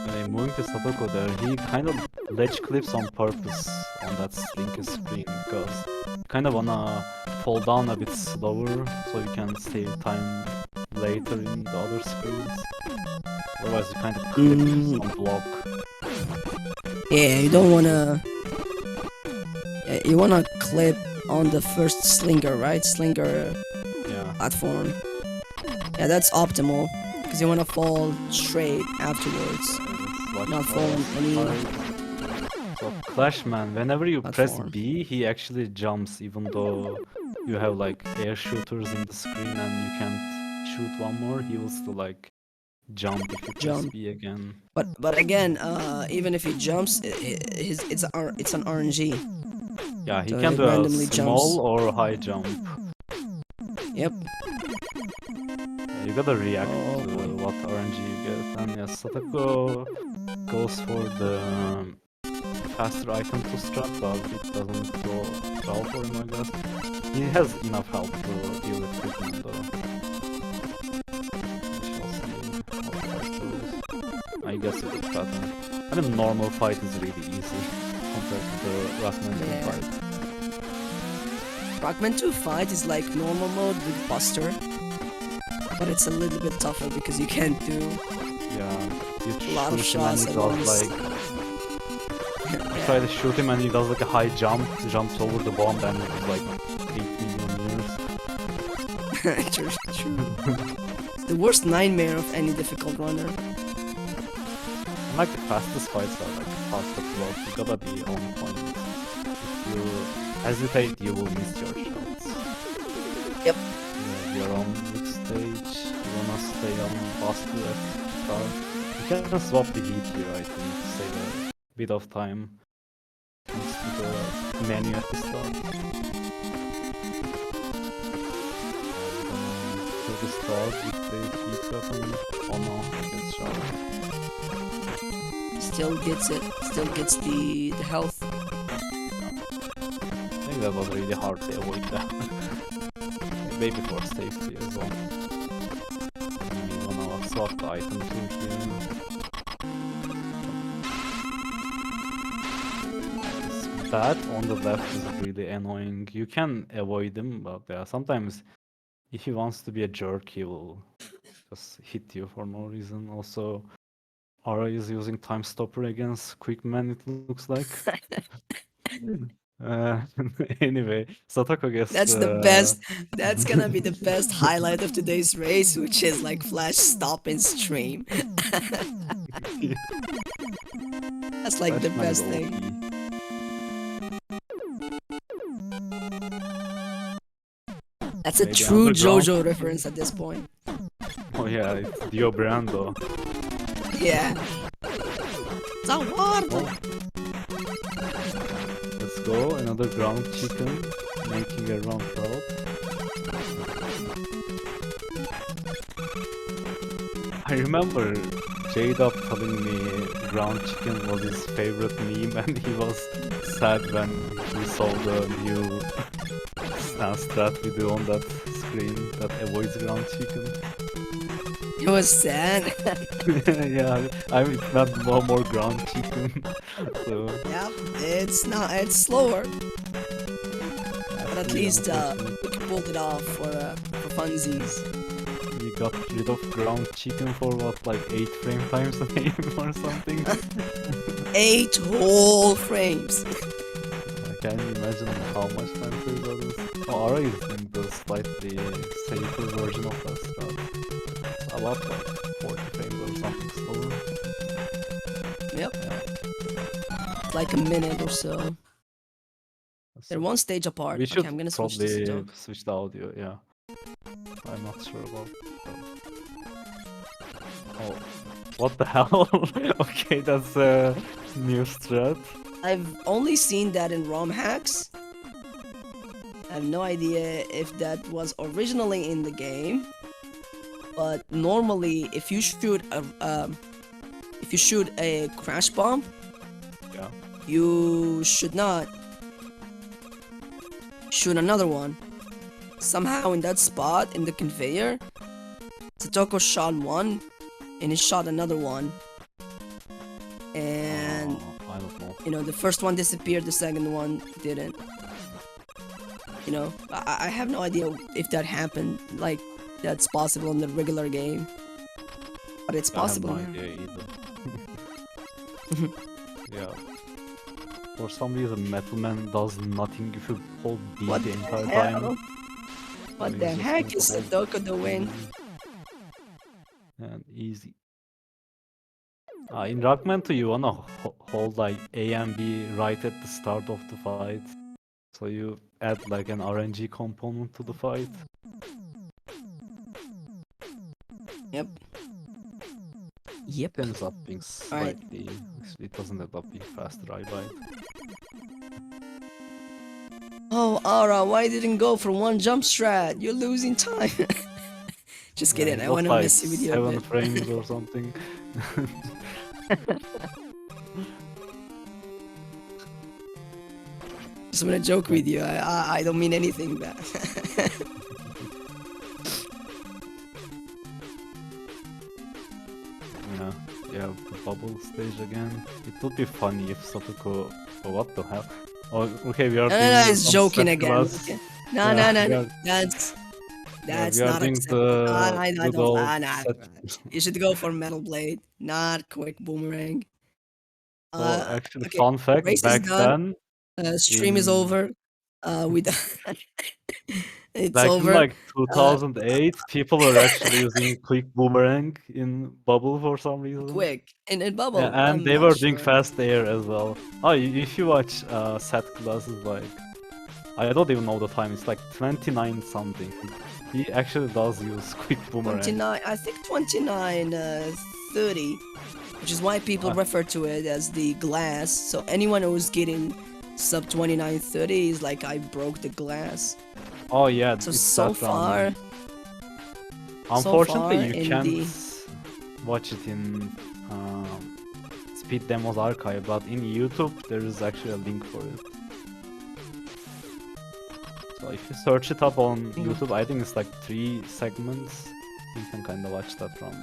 And moving to Satoko there, he kind of ledge clips on purpose on that slinky screen because you kind of wanna fall down a bit slower so you can save time later in the other screens. Otherwise you kind of clip on block. Yeah, you don't wanna... You wanna clip on the first slinger, right? Slinger platform. Yeah, that's optimal. Because you wanna fall straight afterwards. Not fall on any... So Clashman, whenever you press platform. B, he actually jumps even though you have like air shooters in the screen and you can't shoot one more, he will still like jump if you press B again. But again, even if he jumps, it's an RNG. Yeah, he So can it do a randomly small jumps. or high jump. Yep. You gotta react to what RNG you get. And yeah, Satoko goes for the faster item to strat, but it doesn't go well for him, I guess. He has enough health to deal with Quickman though. I guess it's a pattern. I mean, normal fight is really easy compared to the Rockman 2 fight. Rockman 2 fight is like normal mode with Buster, but it's a little bit tougher because you can't do you a lot of shoot him and shots he at does once. like you try to shoot him and he does like a high jump, jumps over the bomb and it's like 8 million years. True. The worst nightmare of any difficult runner. And like the fastest fights are like fast approach, you gotta be on point. If you hesitate, you will miss your shots. Yep. Yeah, you're on which stage, you wanna stay on Buster at start. You can swap the heat here, I think, to save a bit of time. Thanks to the menu at the start. To the start with the heat weapon. Oh no, I get shot. Still gets it. Still gets the health. I think that was really hard to avoid that. Maybe for safety as well. You wanna swap the item too here. This bat on the left is really annoying. You can avoid him, but yeah, sometimes if he wants to be a jerk, he will just hit you for no reason. Also, Aura is using Time Stopper against Quickman, it looks like. Anyway, Satoko gets That's the best. That's gonna be the best highlight of today's race, which is like Flash stop and stream. That's like the best thing. That's a true JoJo reference at this point. Oh yeah, it's Dio Brando. Yeah. Zawardo. Let's go, another ground chicken, making a run out. I remember J-Dub telling me ground chicken was his favorite meme and he was sad when he saw the new strat we do on that screen that avoids ground chicken. It was sad. Yeah, I mean, it's not no more ground chicken. So, Yeah, it's not. It's slower, but at actually, least unfortunately, we pulled it off for funsies. you got rid of ground chicken for what, like 8 frame times a game or something? 8 whole frames. I can't imagine how much time to do this. Oh, Ara is in the slightly safer version of that strat. It's a lot like 40 frames or something slower. Yep, Yeah, like a minute or so. They're so one stage apart. we Okay, should I'm gonna switch this to probably dog. switch the audio, yeah. I'm not sure about Oh, what the hell? Okay, that's a new strat. I've only seen that in ROM hacks. I have no idea if that was originally in the game, but normally if you shoot a crash bomb, Yeah. you should not shoot another one. Somehow in that spot in the conveyor, Satoko shot one and he shot another one. And I don't know. you know, the first one disappeared, the second one didn't. You know, I have no idea if that happened, like that's possible in the regular game. But it's I have possible no now. idea either. Yeah. For some reason, Metal Man does nothing if you hold B What the the entire hell? time. What So the he's just heck going is to hold Satoko doing? and easy. In Rockman 2, you wanna hold like A and B right at the start of the fight. So you add like an RNG component to the fight. Yep. Yep. It ends up being Alright. slightly... It doesn't end up being faster, I buy it. Oh, Ara, why didn't go for one jump strat? You're losing time. Just Yeah, kidding, he I lost wanna like mess with you a 7 bit. frames or something. Just wanna joke with you, I don't mean anything bad. Yeah, yeah, the bubble stage again. It would be funny if Satoko... Oh, what the hell? Oh, okay, we are No, doing it's some joking set again. class. Okay. No, Yeah, no, no, we no. are, That's we are not doing acceptable. the I good don't. old Nah. set. You should go for Metal Blade, not Quick Boomerang. So actually, Okay. fun fact, Race is back done. then Stream is in over. We it's back in over. like Uh, 2008, people were actually using quick boomerang in bubble for some reason. quick in Yeah, bubble. and I'm they not were doing sure. fast air as well. Oh, if you watch set classes, like I don't even know the time. It's like 29 something. He actually does use quick boomerang. 29. I think 29. 30. Which is why people Uh, refer to it as the glass. So anyone who's getting sub 2930 is like I broke the glass. oh yeah, So it's so that far, round. Unfortunately, you in can't the watch it in Speed Demos archive, but in YouTube there is actually a link for it. So if you search it up on YouTube, I think it's like 3 segments. You can kind of watch that from.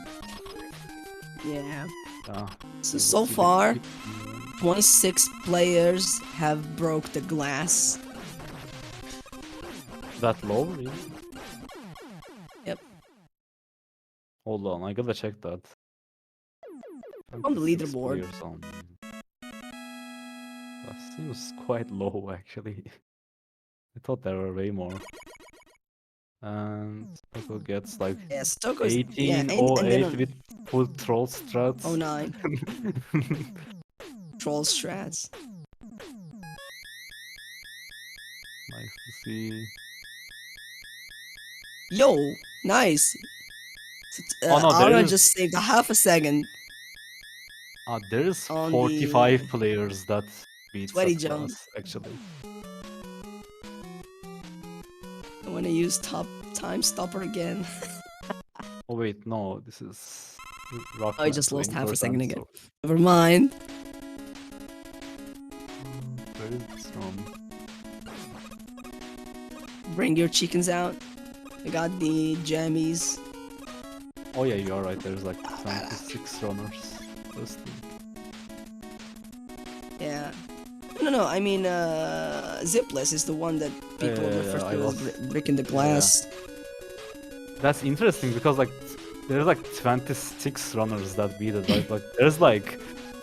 yeah. Yeah. So you will so see the far, quick boomerang. 26 players have broke the glass. That low, really? Yep. Hold on, I gotta check that. On the 26 leaderboard. players on. That seems quite low, actually. I thought there were way more. And Stoko gets like Yeah, Stoko's yeah, and 1808 then with full troll strats. 09 troll strats. Nice to see. Yo, nice. Oh no, there Aura is just saved a half a second there is on 45 the players that beat sweaty that jump. class actually. I want to use top time stopper again. Oh wait, no, this is rock. Oh, I just lost half a 20%, second again. so Never mind. where is this from? Bring your chickens out. I got the jammies. Oh yeah, you're right. There's like 26 runners. Firstly. Yeah. No. I mean, Zipless is the one that people refer I to as was. breaking the Yeah. glass. That's interesting because like there's like 26 runners that beat it, right? Like there's like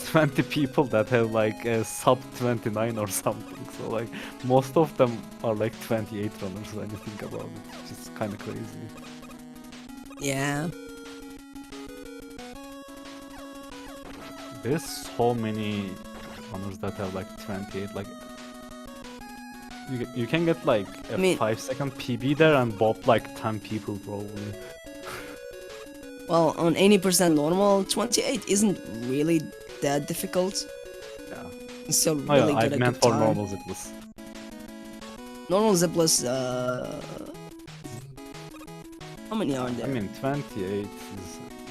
20 people that have like a sub 29 or something. So like most of them are like 28 runners when you think about it, which is kind of crazy. Yeah. There's so many runners that have like 28. Like you can get like a I mean- 5-second PB there and bop like 10 people probably. Well, on 80% normal, 28 isn't really that difficult. Yeah. You still Oh really yeah, I get a meant good for time. normal zipless. Normal Zipless, how many are there? I mean 28 is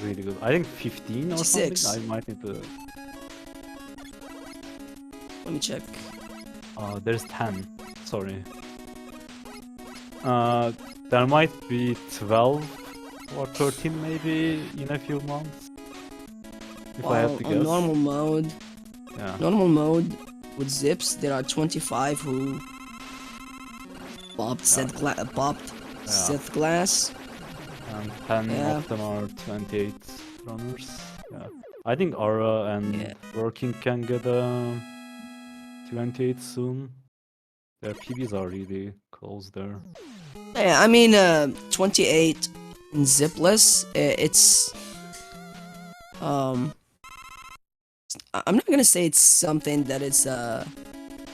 really good. I think 15 or 56. something. I might need to. Let me check. There's 10. Sorry. There might be 12 or 13 maybe in a few months. If I Well, had to on guess. normal mode, Yeah. with zips, there are 25 who popped Sith glass. And 10 Yeah. of them are 28 runners. Yeah. I think Aura and Yeah. Working can get 28 soon. Their PBs are really close there. Yeah, I mean, 28 in zipless, it's I'm not gonna say it's something that it's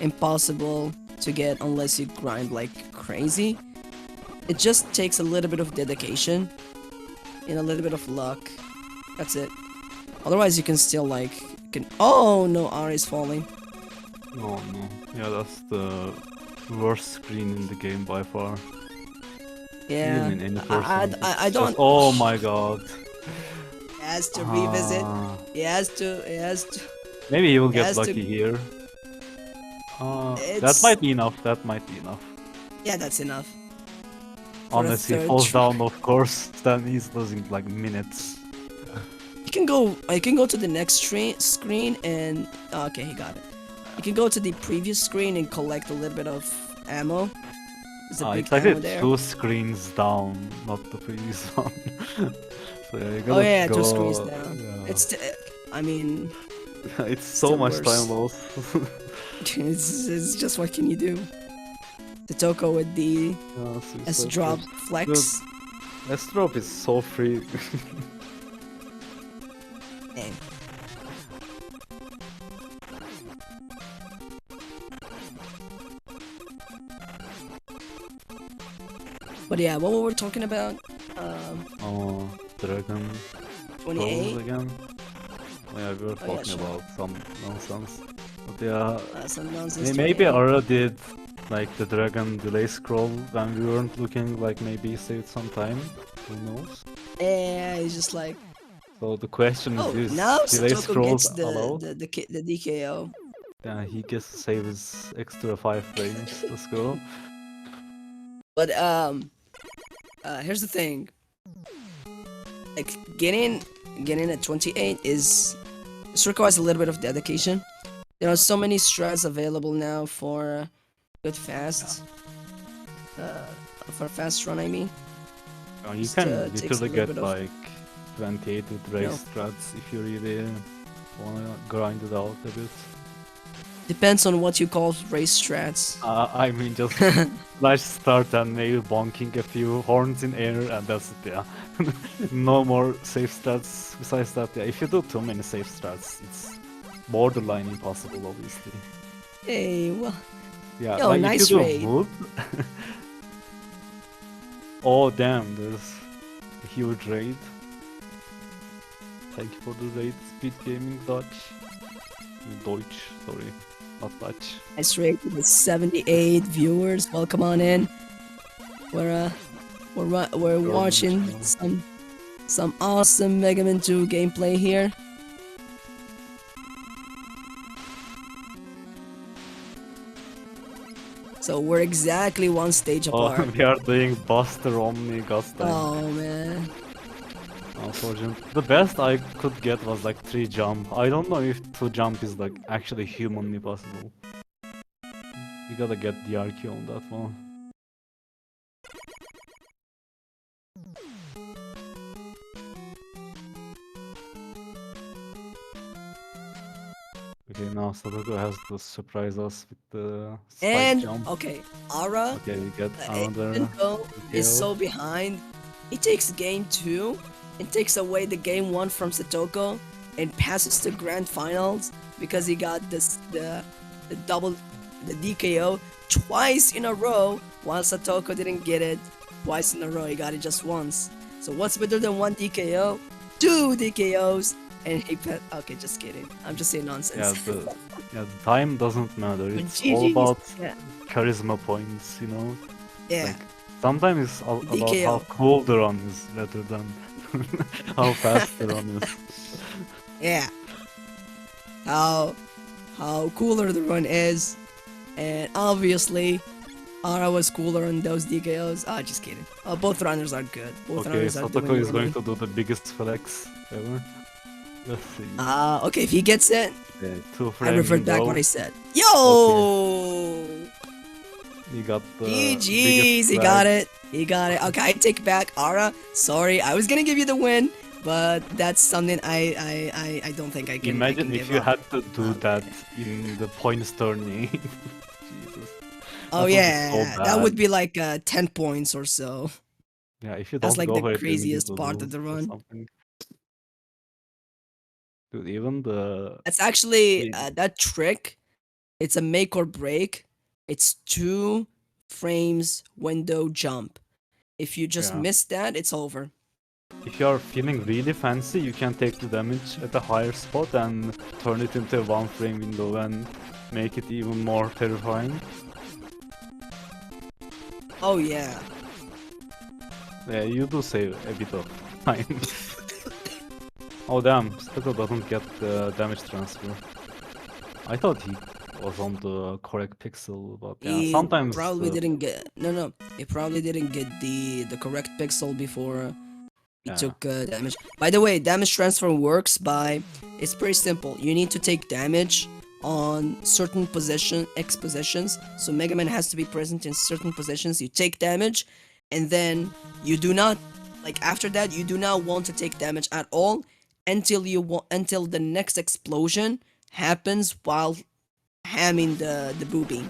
impossible to get unless you grind like crazy. It just takes a little bit of dedication and a little bit of luck. That's it. Otherwise, you can still like Oh no, R is falling. Oh no. Yeah, that's the worst screen in the game by far. Yeah, Even in any person. I don't. Oh my god. He has to revisit. Ah. He has to. Maybe he will He get has to- lucky here. That It's- might be enough. That might be enough. Yeah, that's enough. For a Unless he third falls try. down, of course, then he's losing like minutes. You can go to the next screen and okay, he got it. You can go to the previous screen and collect a little bit of ammo. There's a big It's like ammo there. 2 screens down, not the previous one. So yeah, you gotta Oh yeah, go, 2 screens down. yeah. It's I mean, it's so still much worse. time lost. it's just what can you do? The Toko with the S drop flex. Dude, S drop is so free. Dang. But yeah, what were we talking about? Oh, Dragon 28. Rolls again. Yeah, we were Oh, yeah, talking sure. about some nonsense. But yeah, Some nonsense. maybe 28. Aura did like the Dragon delay scroll when we weren't looking, like maybe he saved some time. Who knows? Yeah, he's just like. So the question Oh, is now delay Satoko scrolls gets allowed? the DKO. Yeah, he gets to save his extra 5 frames. Let's go. But here's the thing. Like getting at 28 this requires a little bit of dedication. There are so many strats available now for good fast. For fast run, I mean. You Just, can takes a literally little get bit of- like 28 with race strats if you really wanna grind it out a bit. Depends on what you call race strats. I mean just flash start and maybe bonking a few horns in air and that's it, yeah. No more safe strats besides that, yeah. If you do too many safe strats, it's borderline impossible, obviously. Hey, well, Yeah, Yo, like nice if you do raid. move... Oh damn, there's a huge raid. Thank you for the raid, SpeedGaming Deutsch, sorry, not Dutch. nice rate with 78 viewers. Welcome on in. We're watching some awesome Mega Man 2 gameplay here. So we're exactly one stage Oh, apart. we are doing Buster Omni Gust. Oh man. Oh, unfortunately. The best I could get was like 3 jump. I don't know if 2 jump is like actually humanly possible. You gotta get the RQ on that one. Okay, now Sadako has to surprise us with the spike And jump. okay, Ara, Okay, we get even another though is kill. so behind, he takes game 2 and takes away the game 1 from Satoko and passes to grand finals because he got the double the DKO twice in a row while Satoko didn't get it twice in a row. He got it just once. So what's better than 1 DKO? 2 DKOs and he okay, just kidding. I'm just saying nonsense. The time doesn't matter. It's all GG's. about Yeah. charisma points, you know? Yeah. Like, sometimes it's about DKO. how cool the run is rather than how fast the run is. Yeah. How cooler the run is, and obviously Ara was cooler on those DKOs. Ah, just kidding. Both runners are good. Both Okay, runners are Satoko doing is going really. to do the biggest flex ever. Let's see. Okay, if he gets it, Okay, 2 I frames revert in back row. what I said. Yo! He got the GG's, biggest he flag. got it. He got it. Okay, I take back Ara. Sorry, I was gonna give you the win, but that's something I don't think I can. Imagine give if you up. had to do that in the points tourney. Jesus. Oh That would be yeah, so that bad. would be like 10 points or so. Yeah, if you That's don't like go the for it, you need craziest to part lose of the or run. something. Dude, even the That's actually the- that trick. It's a make or break. It's 2 frames window jump. If you just yeah. miss that, it's over. If you are feeling really fancy, you can take the damage at a higher spot and turn it into a 1 frame window and make it even more terrifying. Oh yeah. Yeah, you do save a bit of time. Oh damn, Stucco doesn't get the damage transfer. I thought he was on the correct pixel, but yeah, He sometimes probably didn't get no. He probably didn't get the correct pixel before he yeah. took damage. By the way, damage transfer works by it's pretty simple. You need to take damage on certain X positions. So Mega Man has to be present in certain positions. You take damage, and then you do not after that you do not want to take damage at all until the next explosion happens while hamming the boo beam.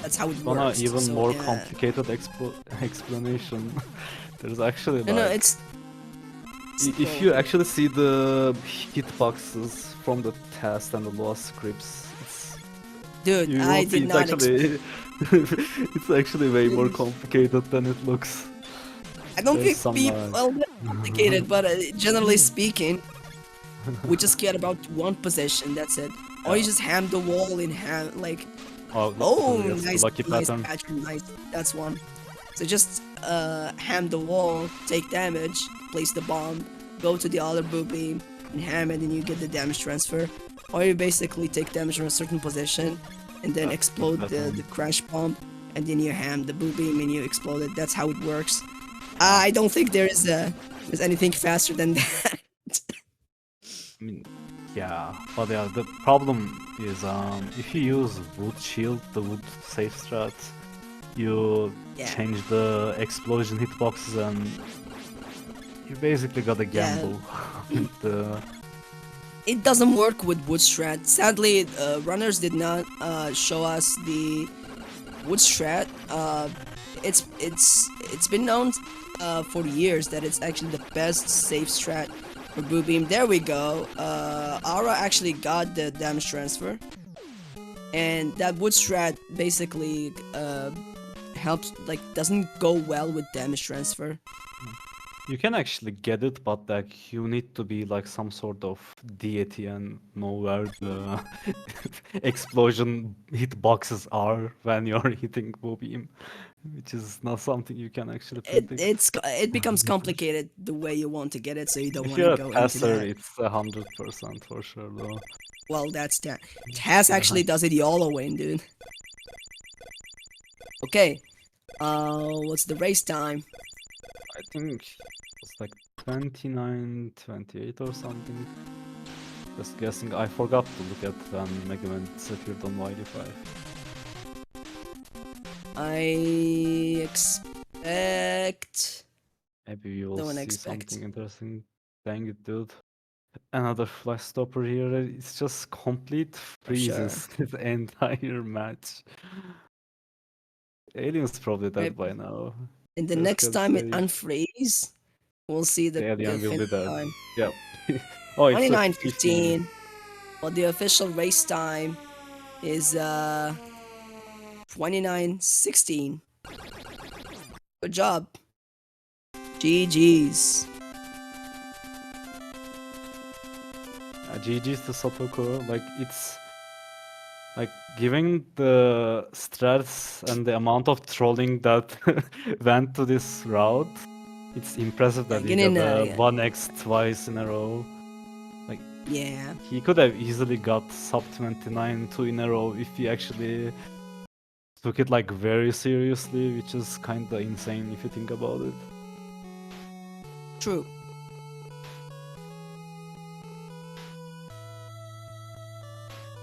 That's how it On a works. even So, more yeah. complicated explanation, there's actually No, like it's if you actually see the hitboxes from the test and the loss scripts, dude. you I will see did not. it's actually way more complicated than it looks. I don't There's think some people complicated, but generally speaking, we just care about one position. That's it. Or you Yeah. just ham the wall in ham Oh, yes, the nice, lucky nice pattern. pattern, nice. That's one. So just ham the wall, take damage, place the bomb, go to the other boo beam, and ham it, and you get the damage transfer. Or you basically take damage from a certain position, and then explode the crash bomb, and then you ham the boo beam and you explode it. That's how it works. I don't think there's anything faster than that. I mean, yeah, but yeah, the problem is if you use wood shield, the wood safe strat, you Yeah. change the explosion hitboxes and you basically gotta gamble with the It doesn't work with wood strat. Sadly, runners did not show us the wood strat. It's been known for years that it's actually the best safe strat for boo beam. There we go. Aura actually got the damage transfer, and that wood strat basically helps doesn't go well with damage transfer. You can actually get it, but like you need to be like some sort of deity and know where the explosion hitboxes are when you're hitting Boo Beam, which is not something you can actually predict. It becomes complicated the way you want to get it, so you don't If want to you're a go into tester, that. it's 100% for sure though. Well, that's that. Taz actually does it YOLO win, dude. Okay. What's the race time? I think it's like 29, 28 or something. Just guessing. I forgot to look at when Mega Man disappeared on YD5. I expect. Maybe we will No one see expect. something interesting. Dang it, dude. Another flash stopper here. It's just complete For sure. freezes this entire match. Alien's probably Right. dead by now. And the Just next can time it say unfreeze, we'll see the the alien will be finish dead. time. Yep. Oh, it's a 15. 29:15. Well, the official race time is 29:16. Good job. GG's. GG's to Satoko. Like, it's like giving the strats and the amount of trolling that went to this route. It's impressive that he Get in got a yeah. 1x twice in a row. Like, Yeah. he could have easily got sub 29 two in a row if he actually took it like very seriously, which is kinda insane if you think about it. True.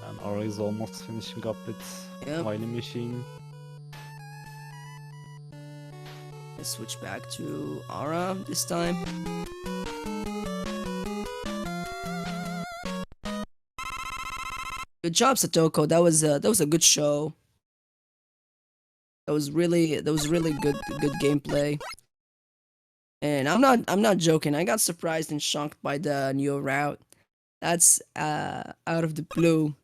And Aura is almost finishing up with Wily Machine. Let's switch back to Aura this time. Good job, Satoko. That was a good show. That was really good gameplay. And I'm not joking. I got surprised and shocked by the new route. That's out of the blue.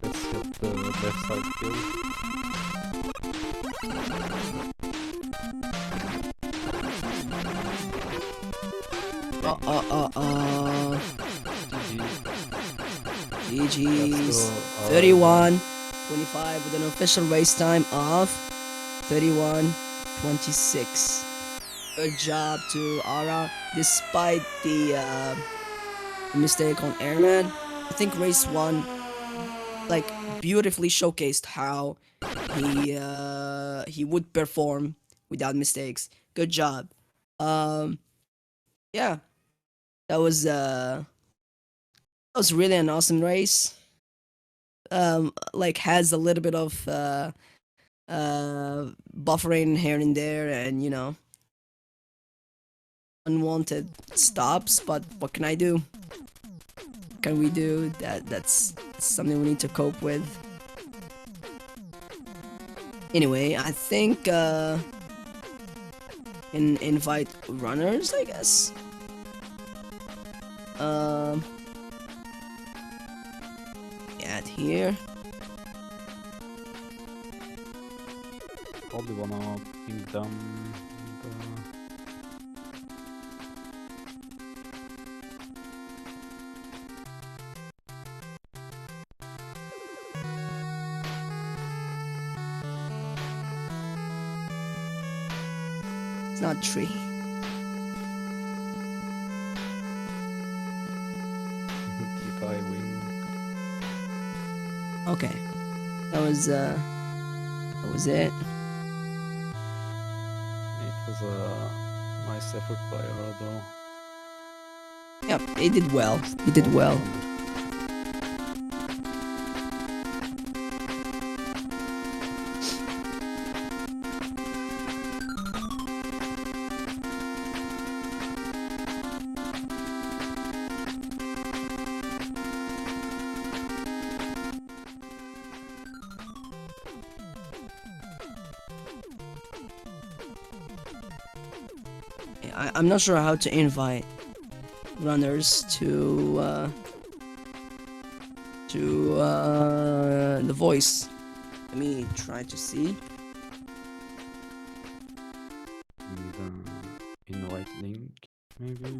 Let's get the left side kill. GG's. 31:25 with an official race time of 31:26. Good job to Aura, despite the mistake on Airman. I think race 1 like beautifully showcased how he would perform without mistakes. Good job. Yeah, that was really an awesome race. Like has a little bit of buffering here and there, and you know, unwanted stops. But what can I do? What can we do? That's something we need to cope with. Anyway, I think invite runners, I guess. Add here. Probably wanna ping them. It's not tree. If I win. Okay, that was it. It was a nice effort by Arado. Yep, he did well. He did well. I'm not sure how to invite runners to the voice. Let me try to see. Need an invite link, maybe?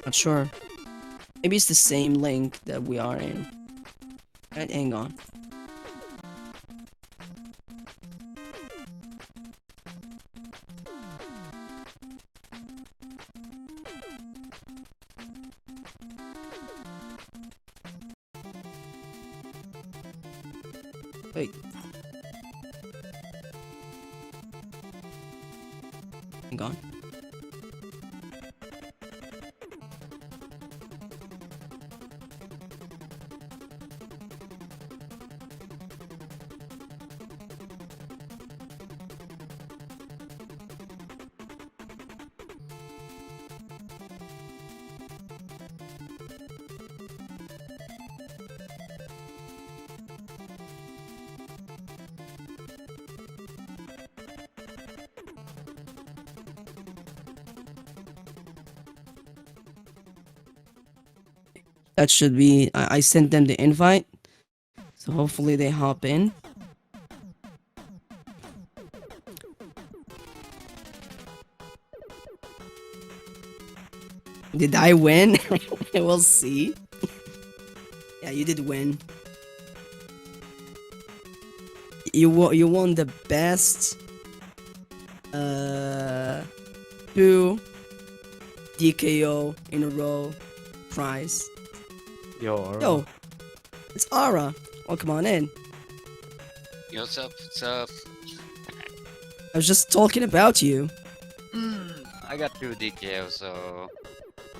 Not sure. Maybe it's the same link that we are in. Right, hang on. Wait. Hang on. That should be. I sent them the invite, so hopefully they hop in. Did I win? We'll see. Yeah, you did win. You won the best 2 DKO in a row prize. Yo, it's Ara. Welcome on in. Yo, what's up? What's up? I was just talking about you. I got 2 DKO, so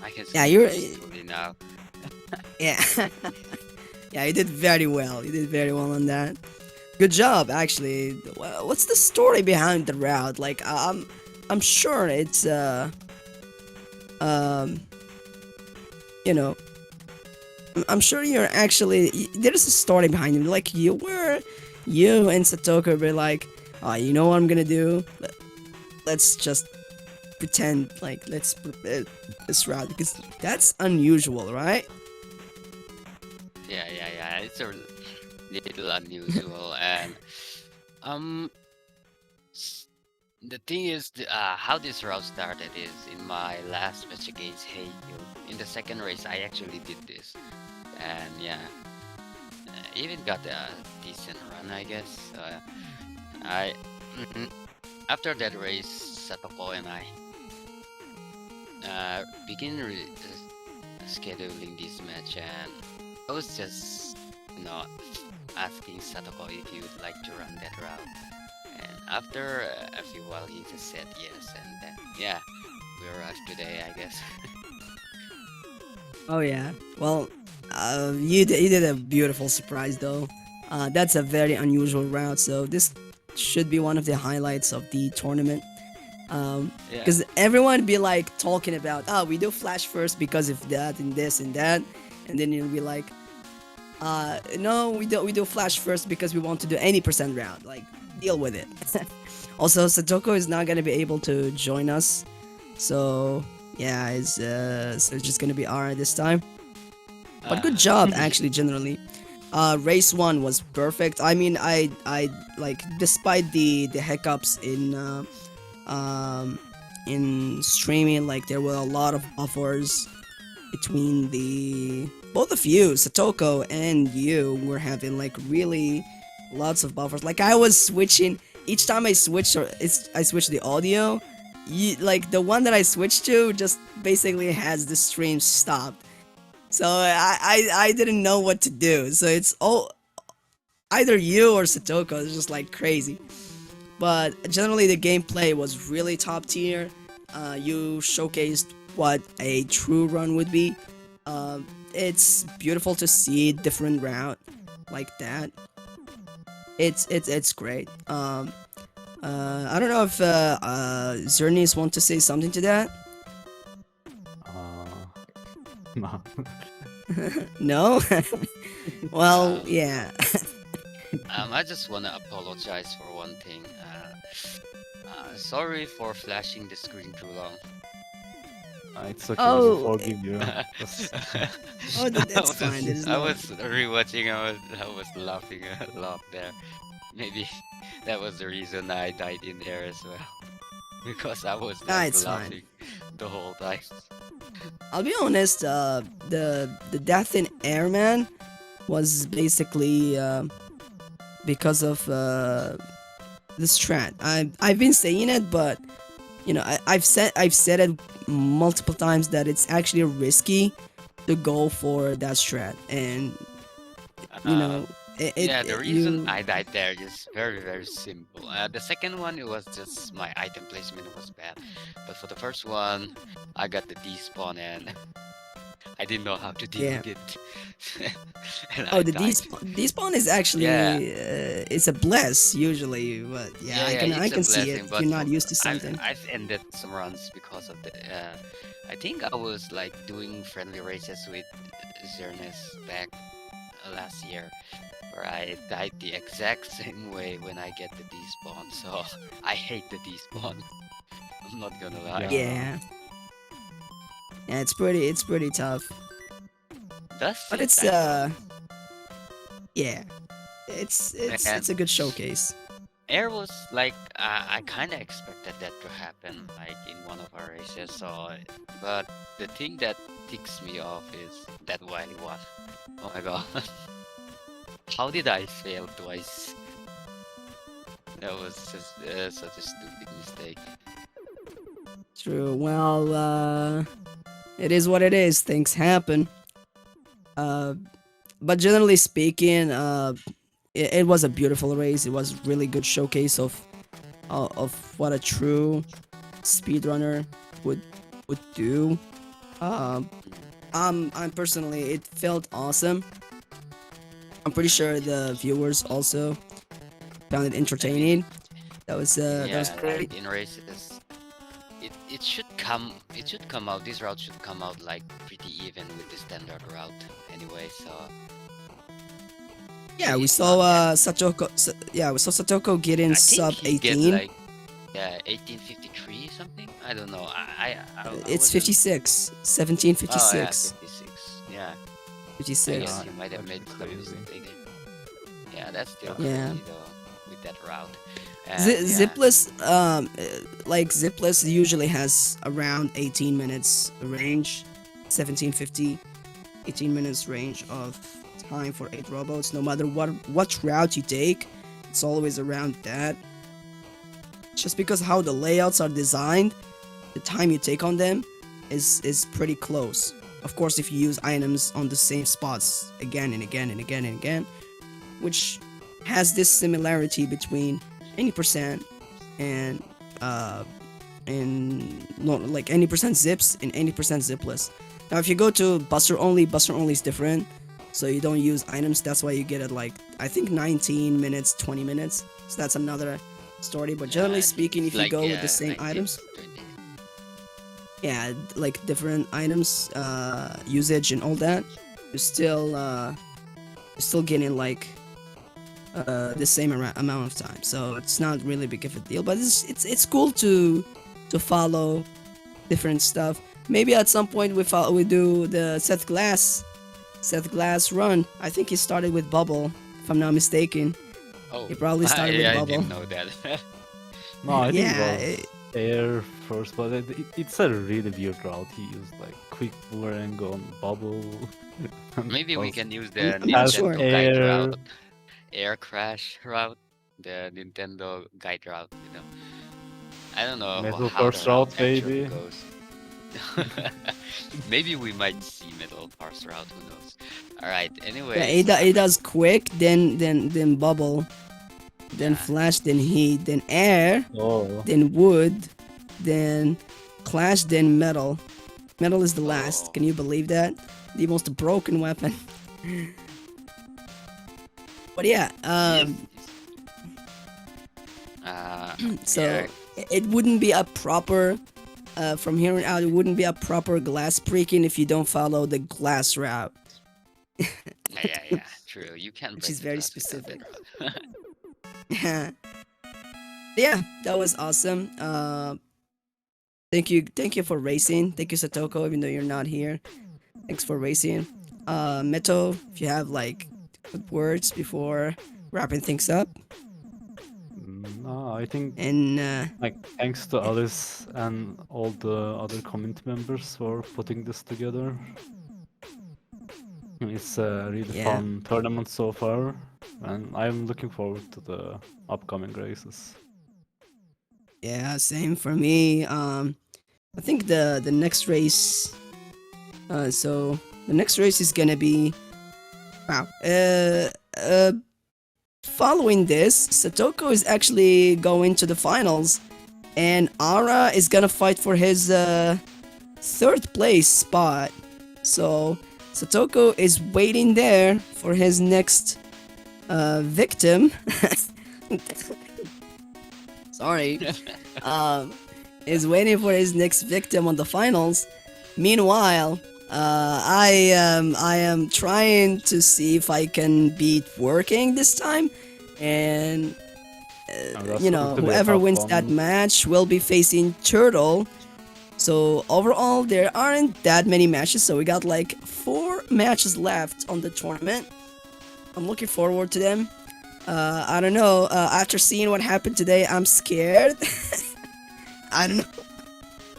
I can Yeah, speak you're. peacefully now. Yeah, yeah, you did very well. You did very well on that. Good job, actually. What's the story behind the route? Like, I'm sure it's you know, I'm sure you're actually. There's a story behind it. Like, you and Satoko were like, oh, you know what I'm gonna do? Let's just pretend like let's prepare this route because that's unusual, right? Yeah. It's a little unusual, and um, the thing is, how this route started is in my last match against Hey Yo. In the second race, I actually did this, and yeah, even got a decent run, I guess. I after that race, Satoko and I begin scheduling this match, and I was just asking Satoko if he would like to run that route. And after a few while, he just said yes, and then yeah, we arrived today, I guess. Oh yeah. Well, you did a beautiful surprise though. That's a very unusual route, so this should be one of the highlights of the tournament. Yeah. Because everyone be like talking about, oh, we do flash first because of that and this and that, and then you'll be like, no, we do flash first because we want to do any percent round. Like, deal with it. Also, Satoko is not gonna be able to join us, so yeah, so it's just gonna be Ara this time. But good job, actually, generally. Race 1 was perfect. I mean, I like, despite the hiccups in streaming, like there were a lot of buffers between the both of you, Satoko and you, were having like really lots of buffers. Like, I was switching each time I switched I switched the audio. Like the one that I switched to just basically has the stream stopped. So I didn't know what to do. So it's either you or Satoko. It's just like crazy. But generally the gameplay was really top tier. You showcased what a true run would be. It's beautiful to see different route like that. It's great. I don't know if Zernis want to say something to that. No. No. Well, yeah. I just wanna apologize for one thing. Sorry for flashing the screen too long. It's okay. Oh. We forgive you. Oh, that's fine. There's I no. was rewatching. I was laughing a lot there. Maybe that was the reason I died in there as well, because I was Ah, like it's fine. laughing the whole time. I'll be honest. The death in Airman was basically because of the strat. I've been saying it, but you know, I've said it multiple times that it's actually risky to go for that strat, and you know, Yeah, the reason you I died there is very, very simple. The second one, it was just my item placement was bad. But for the first one, I got the despawn and I didn't know how to deal yeah. with it. And Oh, I the died. despawn is Yeah, actually it's a bless usually, but yeah, yeah, I it's a can see it blessing. if you're But not used to I've something. I've ended some runs because of the. I think I was like doing friendly races with Zernes back last year, where I died the exact same way when I get the despawn. So I hate the despawn. I'm not gonna lie. Yeah. Yeah, yeah, it's pretty tough, Does but feel it's bad though. yeah, And it's a good showcase. air was like I kind of expected that to happen like in one of our races. So, but the thing that ticks me off is that wily one. Oh my god, how did I fail twice? That was just such a stupid mistake. True. Well, it is what it is. Things happen. Uh, but generally speaking, it was a beautiful race. It was really good showcase of what a true speedrunner would do. Um, I'm personally, it felt awesome. I'm pretty sure the viewers also found it I mean, entertaining. That was yeah, great. like in races, it should come out. This route should come out like pretty even with the standard route anyway. So Yeah, we it's saw not that. we saw Satoko get in I think sub he get 18. like 1853 something. I don't know. I It's wasn't. 56, Oh yeah, 1756, 56. Yeah, I 56. guess Yeah, you might have that's made some crazy. mistake. Yeah, that's still Yeah. crazy though with that route. And yeah, Zipless, like Zipless usually has around 18 minutes range, 1750, 18 minutes range of time for 8 robots. No matter what route you take, it's always around that. Just because how the layouts are designed, the time you take on them is pretty close. Of course, if you use items on the same spots again and again and again and again, which has this similarity between any percent and not like any percent zips and any percent zipless. Now, if you go to Buster only is different, so you don't use items. That's why you get it like I think 19 minutes, 20 minutes. So that's another story. But yeah, generally speaking, it's if you like go with the same 19, items, 20. yeah, like different items, usage and all that, you're still getting like the same amount of time. So it's not really big of a deal, but it's cool to follow different stuff. Maybe at some point we do the Seth Glass run. I think he started with Bubble, if I'm not mistaken. Oh, He probably started with I Bubble. didn't know that. No, I think it Yeah, was air first, but it's a really weird route. He used like quick boomerang on bubble. and Maybe we was can use I'm, the I'm not fast sure. Nintendo guide air. route, air crash route, the Nintendo guide route. I don't know Metal how the first route route, actually baby. goes. Maybe we might see metal parse route. Who knows? All right. Yeah, Anyways, it does quick, then Bubble, then yeah. Flash, then Heat, then Air, Oh, then Wood, then Clash, then Metal. Metal is the last. Oh, Can you believe that? The most broken weapon. But yeah, yes. so Yeah. it wouldn't be a proper, from here on out, it wouldn't be a proper glass breaking if you don't follow the glass route, Yeah. True. You can which break is the very glass without specific. that route. Yeah, that was awesome. Thank you for racing. Thank you, Satoko, even though you're not here. Thanks for racing. Meto, if you have like good words before wrapping things up. No, I think And like thanks to Alice and all the other community members for putting this together. It's a really yeah, fun tournament so far, and I'm looking forward to the upcoming races. yeah, same for me. I think the next race. So the next race is gonna be wow. Following this, Satoko is actually going to the finals, and Ara is gonna fight for his third place spot. So Satoko is waiting there for his next victim. Sorry. Is waiting for his next victim on the finals. Meanwhile, I am trying to see if I can beat working this time, and That's you going know, to be a whoever tough wins that one. match will be facing Turtle. So overall, there aren't that many matches. So we got like 4 matches left on the tournament. I'm looking forward to them. I don't know. After seeing what happened today, I'm scared. I don't know.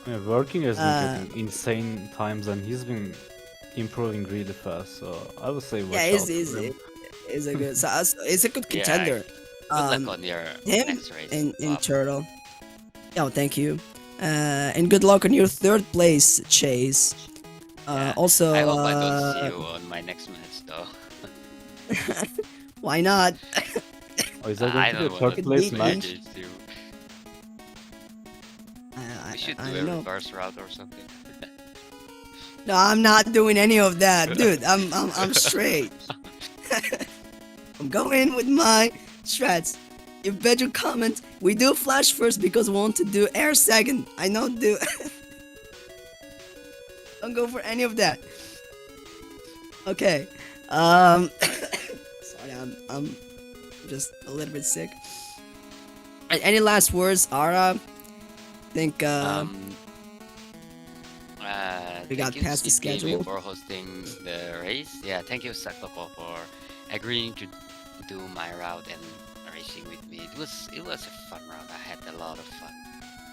Yeah, working has been Uh, getting insane times, and he's been improving really fast. So I would say yeah, watch out for him. is a good. So, it's a good Yeah. contender. Good luck on your Him next race, and Bob. Turtle. Oh, thank you. And good luck on your third place, Chase. Yeah. Also, I hope I don't see you on my next match, though. why not? Oh, is that I going to be a don't third want to Could place beat match? against you. We should I do a don't know. reverse route or something. No, I'm not doing any of that, dude. I'm straight. I'm going with my strats. You bet your comment. We do flash first because we want to do air second. I don't do. Don't go for any of that. Okay. Sorry, I'm just a little bit sick. Any last words, Ara? Think we got Thank you, past the SpeedGaming, schedule. for hosting the race. Yeah, thank you, Sakoko, for agreeing to do my route and racing with me. It was a fun route. I had a lot of fun.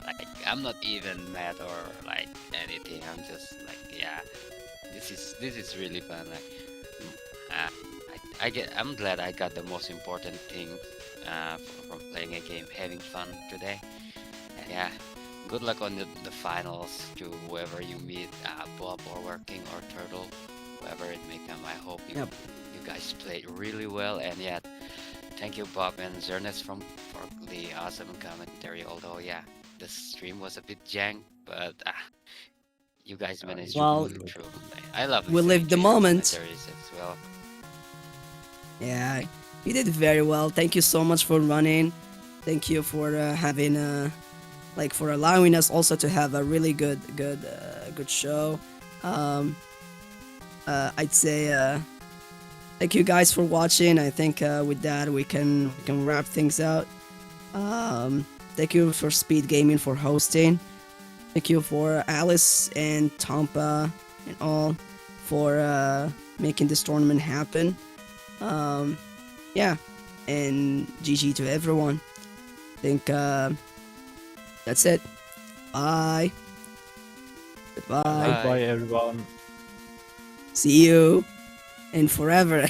Like, I'm not even mad or like anything. I'm just like, yeah, this is really fun. Like, I'm glad I got the most important thing from playing a game, having fun today. And yeah, good luck on the finals to whoever you meet, Bob or Working or Turtle, whoever it may come. I hope you Yep. you guys played really well. And yeah, thank you, Bob and Zernes, for the awesome commentary. Although yeah, the stream was a bit jank, but you guys managed to Well, pull it through. I love we listening lived the to your moment. commentaries as well. Yeah, you did very well. Thank you so much for running. Thank you for having like for allowing us also to have a really good show. I'd say thank you guys for watching. I think with that we can wrap things out. Thank you for Speed Gaming for hosting. Thank you for Alice and Tampa and all for making this tournament happen. Yeah, and GG to everyone. Think that's it. Bye. Goodbye. Bye. Goodbye, everyone. See you and forever.